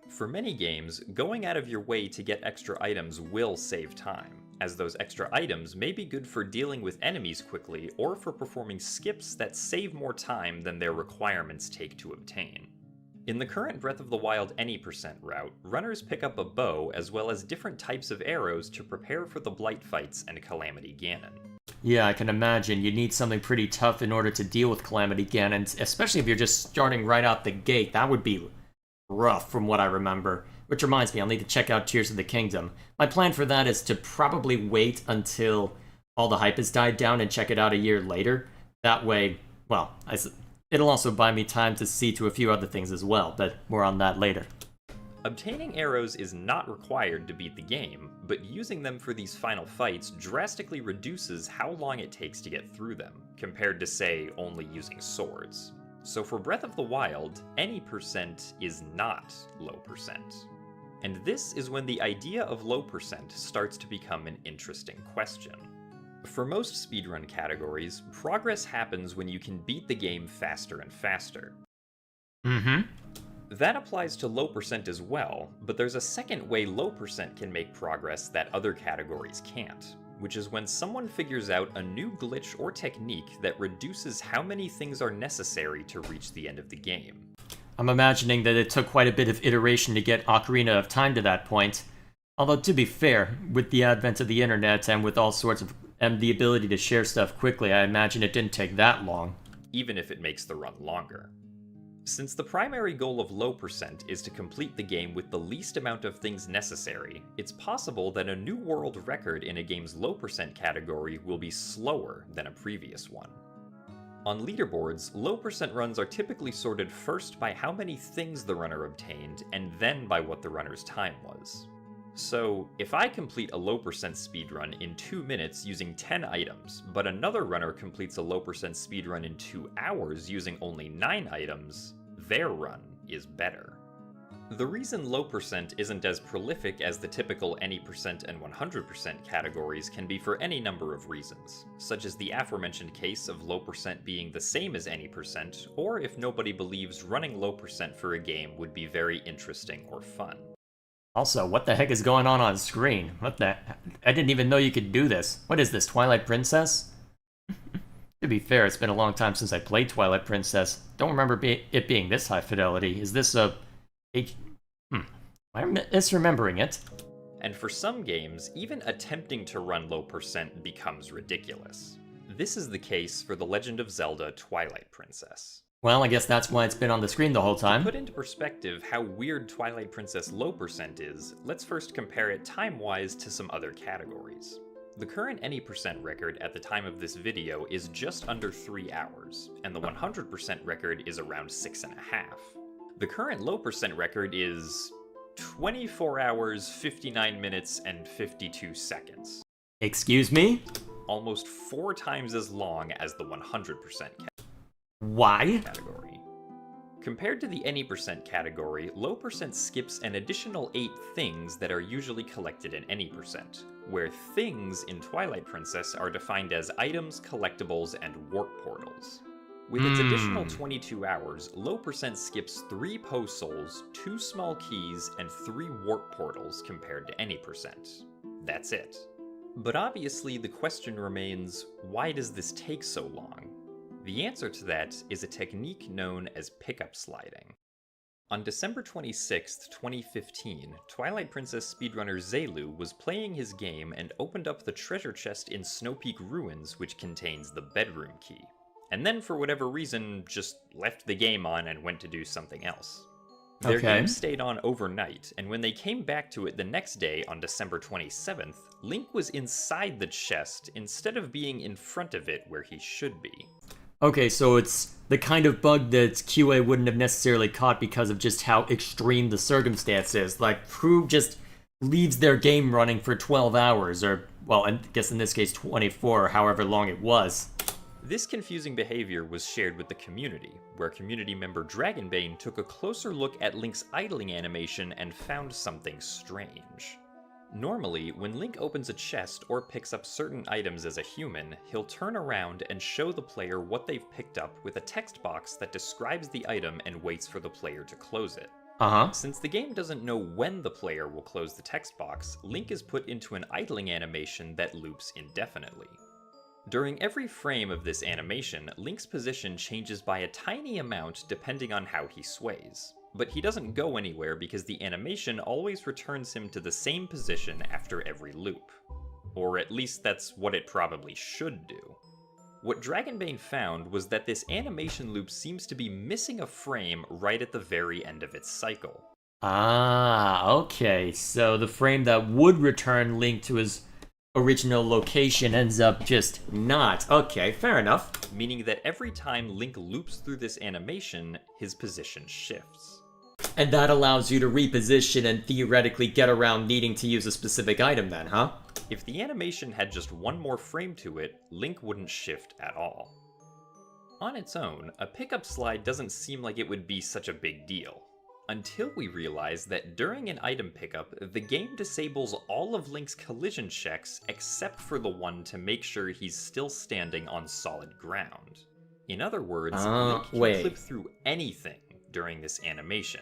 For many games, going out of your way to get extra items will save time, as those extra items may be good for dealing with enemies quickly or for performing skips that save more time than their requirements take to obtain. In the current Breath of the Wild any percent route, runners pick up a bow as well as different types of arrows to prepare for the Blight fights and Calamity Ganon. Yeah, I can imagine. You need something pretty tough in order to deal with Calamity Ganon, especially if you're just starting right out the gate. That would be rough from what I remember. Which reminds me, I'll need to check out Tears of the Kingdom. My plan for that is to probably wait until all the hype has died down and check it out a year later. That way, well, it'll also buy me time to see to a few other things as well, but more on that later. Obtaining arrows is not required to beat the game, but using them for these final fights drastically reduces how long it takes to get through them, compared to, say, only using swords. So for Breath of the Wild, any percent is not low percent. And this is when the idea of low percent starts to become an interesting question. For most speedrun categories, progress happens when you can beat the game faster and faster. That applies to low percent as well, but there's a second way low percent can make progress that other categories can't, which is when someone figures out a new glitch or technique that reduces how many things are necessary to reach the end of the game. I'm imagining that it took quite a bit of iteration to get Ocarina of Time to that point. Although, to be fair, with the advent of the internet and with all sorts of and the ability to share stuff quickly, I imagine it didn't take that long. Even if it makes the run longer. Since the primary goal of low percent is to complete the game with the least amount of things necessary, it's possible that a new world record in a game's low percent category will be slower than a previous one. On leaderboards, low percent runs are typically sorted first by how many things the runner obtained, and then by what the runner's time was. So, if I complete a low percent speedrun in 2 minutes using 10 items, but another runner completes a low percent speedrun in 2 hours using only 9 items, their run is better. The reason low percent isn't as prolific as the typical any percent and 100% categories can be for any number of reasons, such as the aforementioned case of low percent being the same as any percent, or if nobody believes running low percent for a game would be very interesting or fun. Also, what the heck is going on screen? What the... I didn't even know you could do this. What is this, Twilight Princess? To be fair, it's been a long time since I played Twilight Princess. Don't remember it being this high fidelity. Is this a... I'm misremembering it. And for some games, even attempting to run low percent becomes ridiculous. This is the case for The Legend of Zelda Twilight Princess. Well, I guess that's why it's been on the screen the whole time. To put into perspective how weird Twilight Princess low percent is, let's first compare it time-wise to some other categories. The current any percent record at the time of this video is just under 3 hours, and the 100% record is around 6.5. The current low percent record is 24 hours, 59 minutes, and 52 seconds. Excuse me? Almost 4 times as long as the 100% Why? category. Compared to the any percent category, low percent skips an additional 8 things that are usually collected in any percent, where things in Twilight Princess are defined as items, collectibles, and warp portals. With its additional 22 hours, low percent skips 3 Poe Souls, 2 small keys, and 3 warp portals compared to any percent. That's it. But obviously the question remains, why does this take so long? The answer to that is a technique known as pickup sliding. On December 26, 2015, Twilight Princess speedrunner Zelu was playing his game and opened up the treasure chest in Snowpeak Ruins, which contains the bedroom key. And then for whatever reason, just left the game on and went to do something else. Their game stayed on overnight, and when they came back to it the next day on December 27th, Link was inside the chest instead of being in front of it where he should be. Okay, so it's the kind of bug that QA wouldn't have necessarily caught because of just how extreme the circumstance is. Like, who just leaves their game running for 12 hours, or, well, I guess in this case 24, or however long it was. This confusing behavior was shared with the community, where community member Dragonbane took a closer look at Link's idling animation and found something strange. Normally, when Link opens a chest or picks up certain items as a human, he'll turn around and show the player what they've picked up with a text box that describes the item and waits for the player to close it. Since the game doesn't know when the player will close the text box, Link is put into an idling animation that loops indefinitely. During every frame of this animation, Link's position changes by a tiny amount depending on how he sways. But he doesn't go anywhere because the animation always returns him to the same position after every loop. Or at least that's what it probably should do. What Dragonbane found was that this animation loop seems to be missing a frame right at the very end of its cycle. Ah, okay, so the frame that would return Link to his original location ends up just not. Okay, fair enough. Meaning that every time Link loops through this animation, his position shifts. And that allows you to reposition and theoretically get around needing to use a specific item then, huh? If the animation had just one more frame to it, Link wouldn't shift at all. On its own, a pickup slide doesn't seem like it would be such a big deal. Until we realize that during an item pickup, the game disables all of Link's collision checks except for the one to make sure he's still standing on solid ground. In other words, Link can flip through anything during this animation,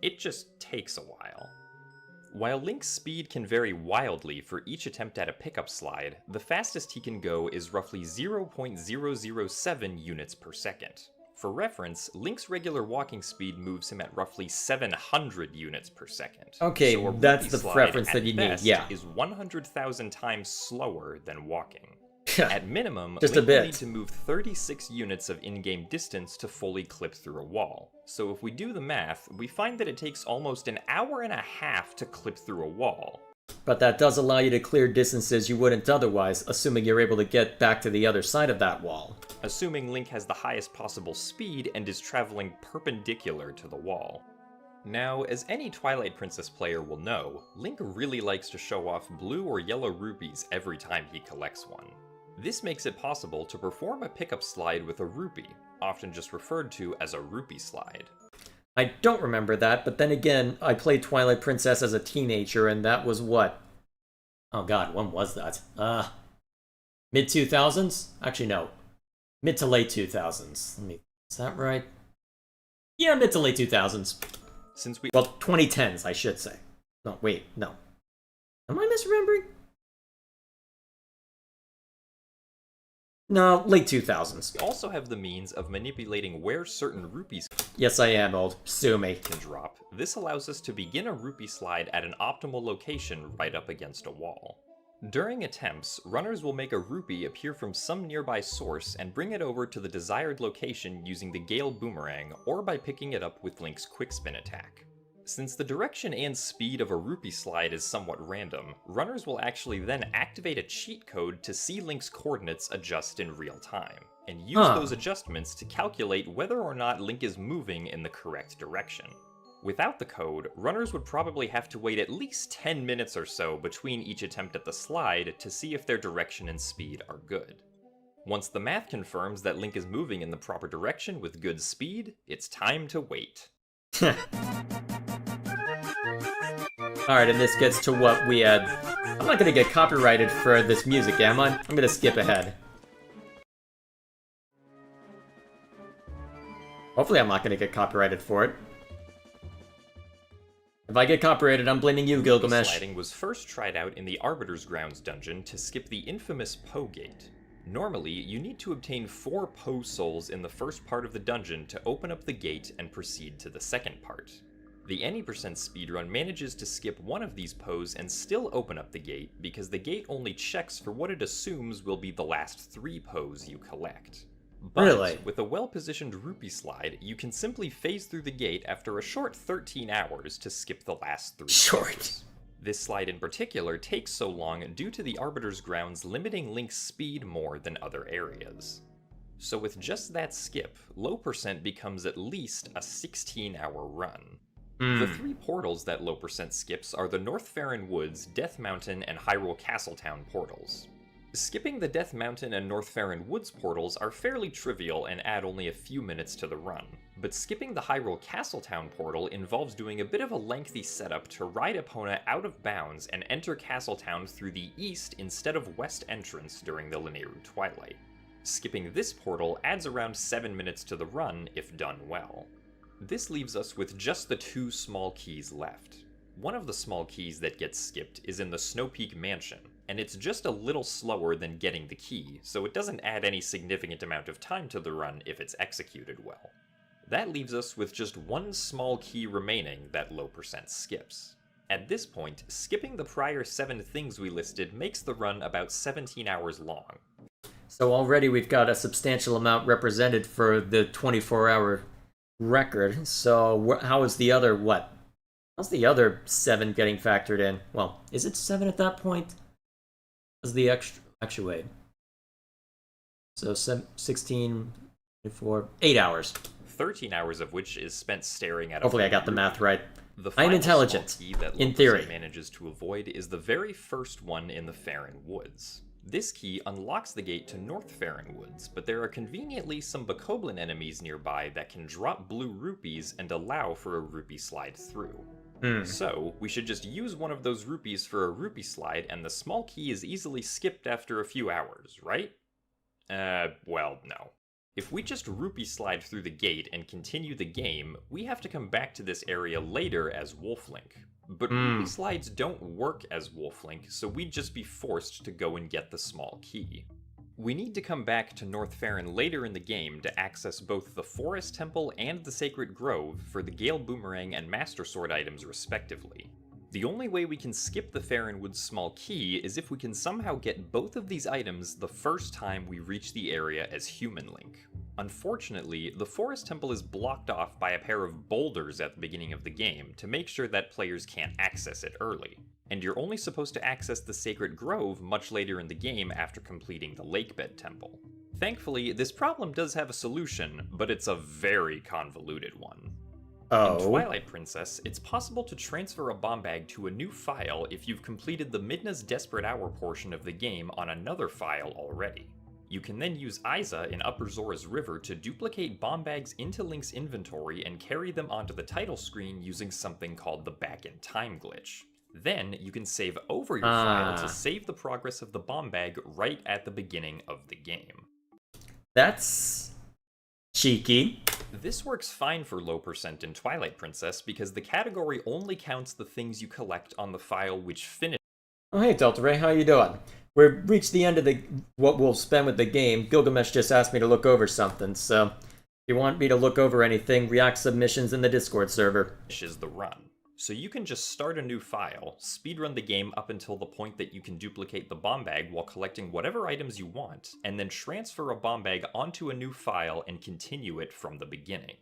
It just takes a while. While Link's speed can vary wildly for each attempt at a pickup slide, the fastest he can go is roughly 0.007 units per second. For reference, Link's regular walking speed moves him at roughly 700 units per second. Okay, So a that's Rupee the slide reference at that you need, best yeah. is 100,000 times slower than walking. At minimum, Just Link a bit. will need to move 36 units of in-game distance to fully clip through a wall. So if we do the math, we find that it takes almost an hour and a half to clip through a wall. But that does allow you to clear distances you wouldn't otherwise, assuming you're able to get back to the other side of that wall. Assuming Link has the highest possible speed and is traveling perpendicular to the wall. Now, as any Twilight Princess player will know, Link really likes to show off blue or yellow rupees every time he collects one. This makes it possible to perform a pickup slide with a rupee, often just referred to as a rupee slide. I don't remember that, but then again, I played Twilight Princess as a teenager, and that was what? Oh god, when was that? Mid-2000s? Actually, no. Mid to late 2000s. Is that right? Yeah, mid to late 2000s. Since we Well, 2010s, I should say. No, wait, no. Am I misremembering? No, late 2000s. also have the means of manipulating where certain rupees Yes, I am old. Sue me. can drop, this allows us to begin a rupee slide at an optimal location right up against a wall. During attempts, runners will make a rupee appear from some nearby source and bring it over to the desired location using the Gale Boomerang or by picking it up with Link's Quick Spin attack. Since the direction and speed of a rupee slide is somewhat random, runners will actually then activate a cheat code to see Link's coordinates adjust in real time, and use those adjustments to calculate whether or not Link is moving in the correct direction. Without the code, runners would probably have to wait at least 10 minutes or so between each attempt at the slide to see if their direction and speed are good. Once the math confirms that Link is moving in the proper direction with good speed, it's time to wait. Alright, and this gets to what we had. I'm not gonna get copyrighted for this music, am I? I'm gonna skip ahead. Hopefully I'm not gonna get copyrighted for it. If I get copyrighted, I'm blaming you, Gilgamesh. Sliding was first tried out in the Arbiter's Grounds dungeon to skip the infamous Poe Gate. Normally, you need to obtain 4 Poe souls in the first part of the dungeon to open up the gate and proceed to the second part. The Any% speedrun manages to skip one of these Poes and still open up the gate because the gate only checks for what it assumes will be the last 3 Poes you collect. But Really? with a well-positioned rupee slide, you can simply phase through the gate after a short 13 hours to skip the last 3 Short. Poes. This slide in particular takes so long due to the Arbiter's Grounds limiting Link's speed more than other areas. So with just that skip, low percent becomes at least a 16-hour run. The 3 portals that low percent skips are the North Faron Woods, Death Mountain, and Hyrule Castletown portals. Skipping the Death Mountain and North Faron Woods portals are fairly trivial and add only a few minutes to the run, but skipping the Hyrule Castletown portal involves doing a bit of a lengthy setup to ride Epona out of bounds and enter Castletown through the east instead of west entrance during the Lanayru Twilight. Skipping this portal adds around 7 minutes to the run if done well. This leaves us with just the 2 small keys left. One of the small keys that gets skipped is in the Snow Peak Mansion, and it's just a little slower than getting the key, so it doesn't add any significant amount of time to the run if it's executed well. That leaves us with just 1 small key remaining that low percent skips. At this point, skipping the prior 7 things we listed makes the run about 17 hours long. So already we've got a substantial amount represented for the 24-hour record. So how is the other, what? How's the other 7 getting factored in? Well, is it 7 at that point? Is the extra... Actually, wait. So 16, 24, 8 hours. 13 hours of which is spent staring at a Hopefully I got the math right. The I'm final intelligent, small key that in Low theory. Percent manages to avoid is the very first one in the Faron Woods. This key unlocks the gate to North Faron Woods, but there are conveniently some Bokoblin enemies nearby that can drop blue rupees and allow for a rupee slide through. So, we should just use one of those rupees for a rupee slide and the small key is easily skipped after a few hours, right? Well, no. If we just rupee slide through the gate and continue the game, we have to come back to this area later as Wolf-Link. But rupee slides don't work as Wolf-Link, so we'd just be forced to go and get the small key. We need to come back to North Faron later in the game to access both the Forest Temple and the Sacred Grove for the Gale Boomerang and Master Sword items respectively. The only way we can skip the Faron Woods small key is if we can somehow get both of these items the first time we reach the area as Human Link. Unfortunately, the Forest Temple is blocked off by a pair of boulders at the beginning of the game to make sure that players can't access it early, and you're only supposed to access the Sacred Grove much later in the game after completing the Lakebed Temple. Thankfully, this problem does have a solution, but it's a very convoluted one. In Twilight Princess, it's possible to transfer a bomb bag to a new file if you've completed the Midna's Desperate Hour portion of the game on another file already. You can then use Aiza in Upper Zora's River to duplicate bomb bags into Link's inventory and carry them onto the title screen using something called the Back in Time glitch. Then, you can save over your file to save the progress of the bomb bag right at the beginning of the game. That's cheeky. This works fine for low percent in Twilight Princess because the category only counts the things you collect on the file which finish. Oh hey Delta Ray, how you doing? We've reached the end of what we'll spend with the game. Gilgamesh just asked me to look over something, so if you want me to look over anything, react submissions in the Discord server. Finishes the run. So you can just start a new file, speedrun the game up until the point that you can duplicate the bomb bag while collecting whatever items you want, and then transfer a bomb bag onto a new file and continue it from the beginning.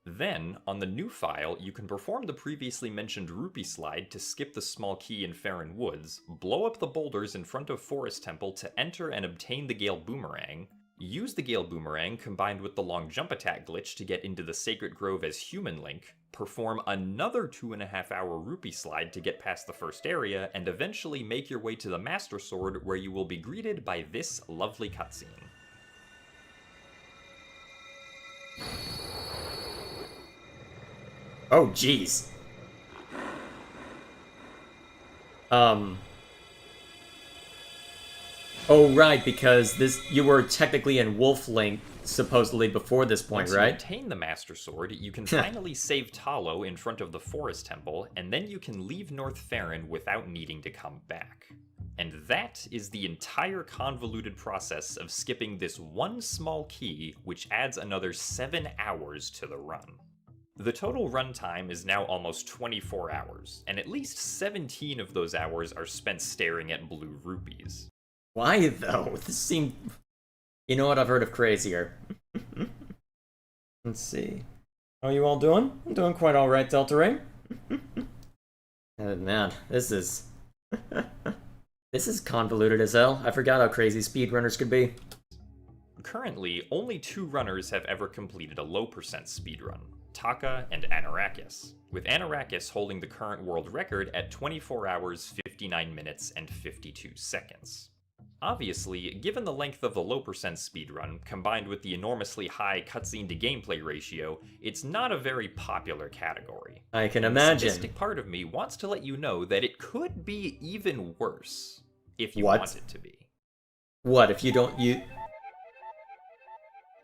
Then, on the new file, you can perform the previously mentioned rupee slide to skip the small key in Faron Woods, blow up the boulders in front of Forest Temple to enter and obtain the Gale Boomerang, use the Gale Boomerang combined with the long jump attack glitch to get into the Sacred Grove as Human Link, perform another 2.5-hour rupee slide to get past the first area, and eventually make your way to the Master Sword where you will be greeted by this lovely cutscene. Oh, jeez. Oh, right, because you were technically in Wolf-Link, supposedly before this point, Once right? you obtain the Master Sword, you can finally save Talo in front of the Forest Temple, and then you can leave North Faron without needing to come back. And that is the entire convoluted process of skipping this one small key, which adds another 7 hours to the run. The total runtime is now almost 24 hours, and at least 17 of those hours are spent staring at blue rupees. Why, though? This seemed... You know what? I've heard of crazier. Let's see. How are you all doing? I'm doing quite alright, Delta Ray. Oh, man, this is... This is convoluted as hell. I forgot how crazy speedrunners could be. Currently, only 2 runners have ever completed a low percent speedrun. Taka and Anarakis, with Anarakis holding the current world record at 24 hours, 59 minutes, and 52 seconds. Obviously, given the length of the low percent speedrun, combined with the enormously high cutscene to gameplay ratio, it's not a very popular category. I can The imagine. sadistic part of me wants to let you know that it could be even worse, if you What? want it to be. What, if you don't...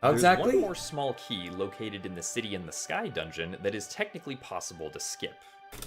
How There's exactly? one more small key located in the City in the Sky dungeon that is technically possible to skip.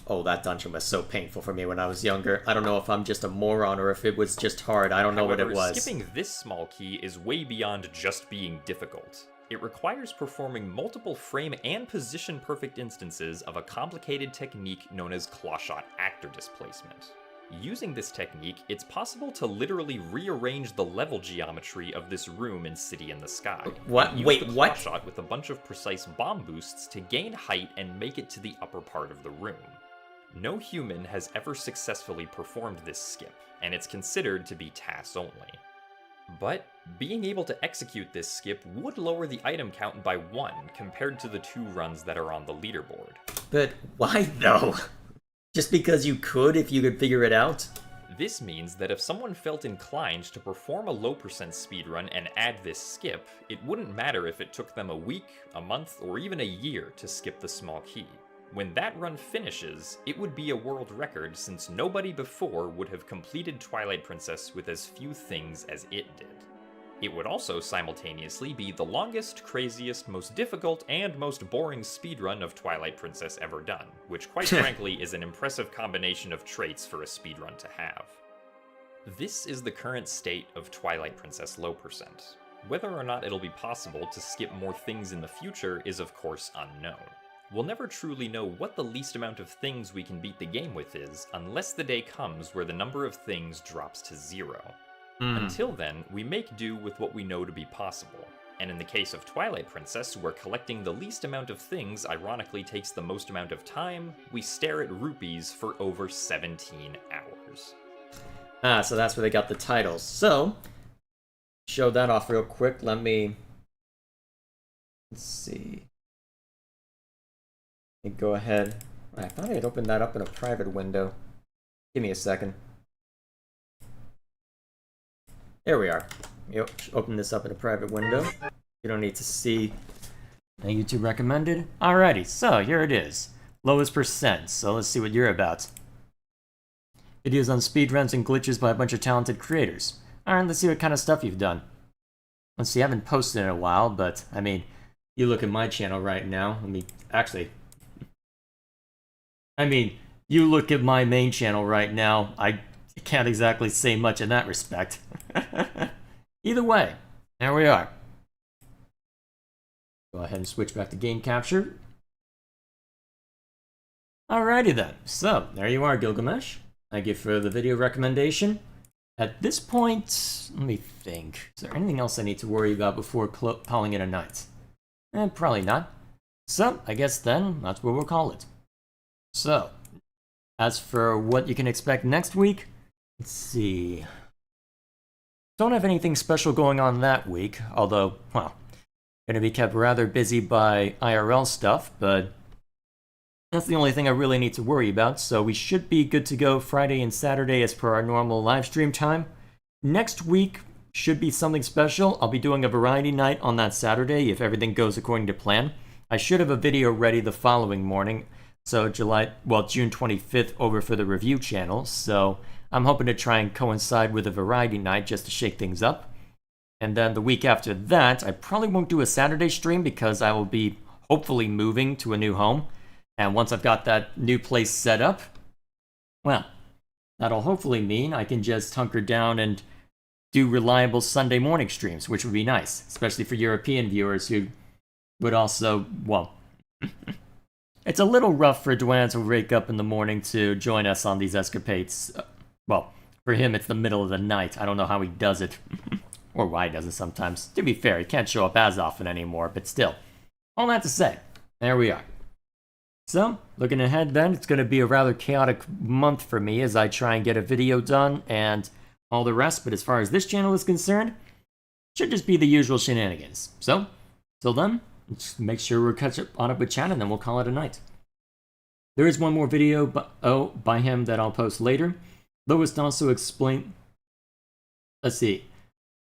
Oh, that dungeon was so painful for me when I was younger. I don't know if I'm just a moron or if it was just hard. I don't know what it However, was. skipping this small key is way beyond just being difficult. It requires performing multiple frame and position perfect instances of a complicated technique known as clawshot actor displacement. Using this technique, it's possible to literally rearrange the level geometry of this room in City in the Sky. What? Use Wait, the what? clawshot with a bunch of precise bomb boosts to gain height and make it to the upper part of the room. No human has ever successfully performed this skip, and it's considered to be TAS only. But being able to execute this skip would lower the item count by 1 compared to the 2 runs that are on the leaderboard. But why, though? Just because you could if you could figure it out? This means that if someone felt inclined to perform a low percent speedrun and add this skip, it wouldn't matter if it took them a week, a month, or even a year to skip the small key. When that run finishes, it would be a world record since nobody before would have completed Twilight Princess with as few things as it did. It would also simultaneously be the longest, craziest, most difficult, and most boring speedrun of Twilight Princess ever done, which quite frankly is an impressive combination of traits for a speedrun to have. This is the current state of Twilight Princess low percent. Whether or not it'll be possible to skip more things in the future is of course unknown. We'll never truly know what the least amount of things we can beat the game with is unless the day comes where the number of things drops to 0. Until then, we make do with what we know to be possible. And in the case of Twilight Princess, where collecting the least amount of things ironically takes the most amount of time, we stare at rupees for over 17 hours. Ah, so that's where they got the titles. So, show that off real quick. Let's see. Let me go ahead. I thought I had opened that up in a private window. Give me a second. There we are. Yep, open this up in a private window. You don't need to see the YouTube recommended. Alrighty, so here it is. Lowest percent, so let's see what you're about. Videos on speedruns and glitches by a bunch of talented creators. Alright, let's see what kind of stuff you've done. Let's see, I haven't posted in a while, but, I mean, you look at my channel right now. You look at my main channel right now, I can't exactly say much in that respect. Either way, there we are. Go ahead and switch back to game capture. Alrighty then, so there you are, Gilgamesh. Thank you for the video recommendation. At this point, let me think. Is there anything else I need to worry about before calling it a night? Probably not. So, I guess then, that's what we'll call it. So, as for what you can expect next week, let's see. Don't have anything special going on that week, although, well, gonna be kept rather busy by IRL stuff, but that's the only thing I really need to worry about, so we should be good to go Friday and Saturday as per our normal live stream time. Next week should be something special. I'll be doing a variety night on that Saturday if everything goes according to plan. I should have a video ready the following morning, so June 25th over for the review channel, so I'm hoping to try and coincide with a variety night just to shake things up. And then the week after that, I probably won't do a Saturday stream because I will be hopefully moving to a new home. And once I've got that new place set up, well, that'll hopefully mean I can just hunker down and do reliable Sunday morning streams, which would be nice, especially for European viewers who would also, well, it's a little rough for Dwayne to wake up in the morning to join us on these escapades. Well, for him, it's the middle of the night. I don't know how he does it. Or why he does it sometimes. To be fair, he can't show up as often anymore, but still. All that to say, there we are. So, looking ahead then, it's going to be a rather chaotic month for me as I try and get a video done and all the rest, but as far as this channel is concerned, it should just be the usual shenanigans. So, till then, let's make sure we're catch up with Chad and then we'll call it a night. There is one more video by him that I'll post later. Lowest also explain. Let's see.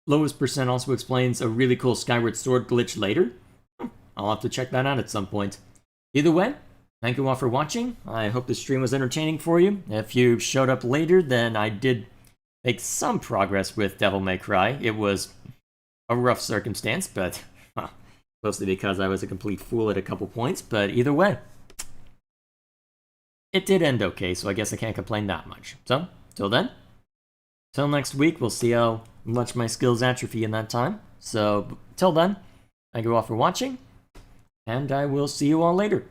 Lowest percent also explains a really cool Skyward Sword glitch later. I'll have to check that out at some point. Either way, thank you all for watching. I hope the stream was entertaining for you. If you showed up later, then I did make some progress with Devil May Cry. It was a rough circumstance, but mostly because I was a complete fool at a couple points. But either way, it did end okay, so I guess I can't complain that much. So, till then, till next week, we'll see how much my skills atrophy in that time. So, till then, thank you all for watching, and I will see you all later.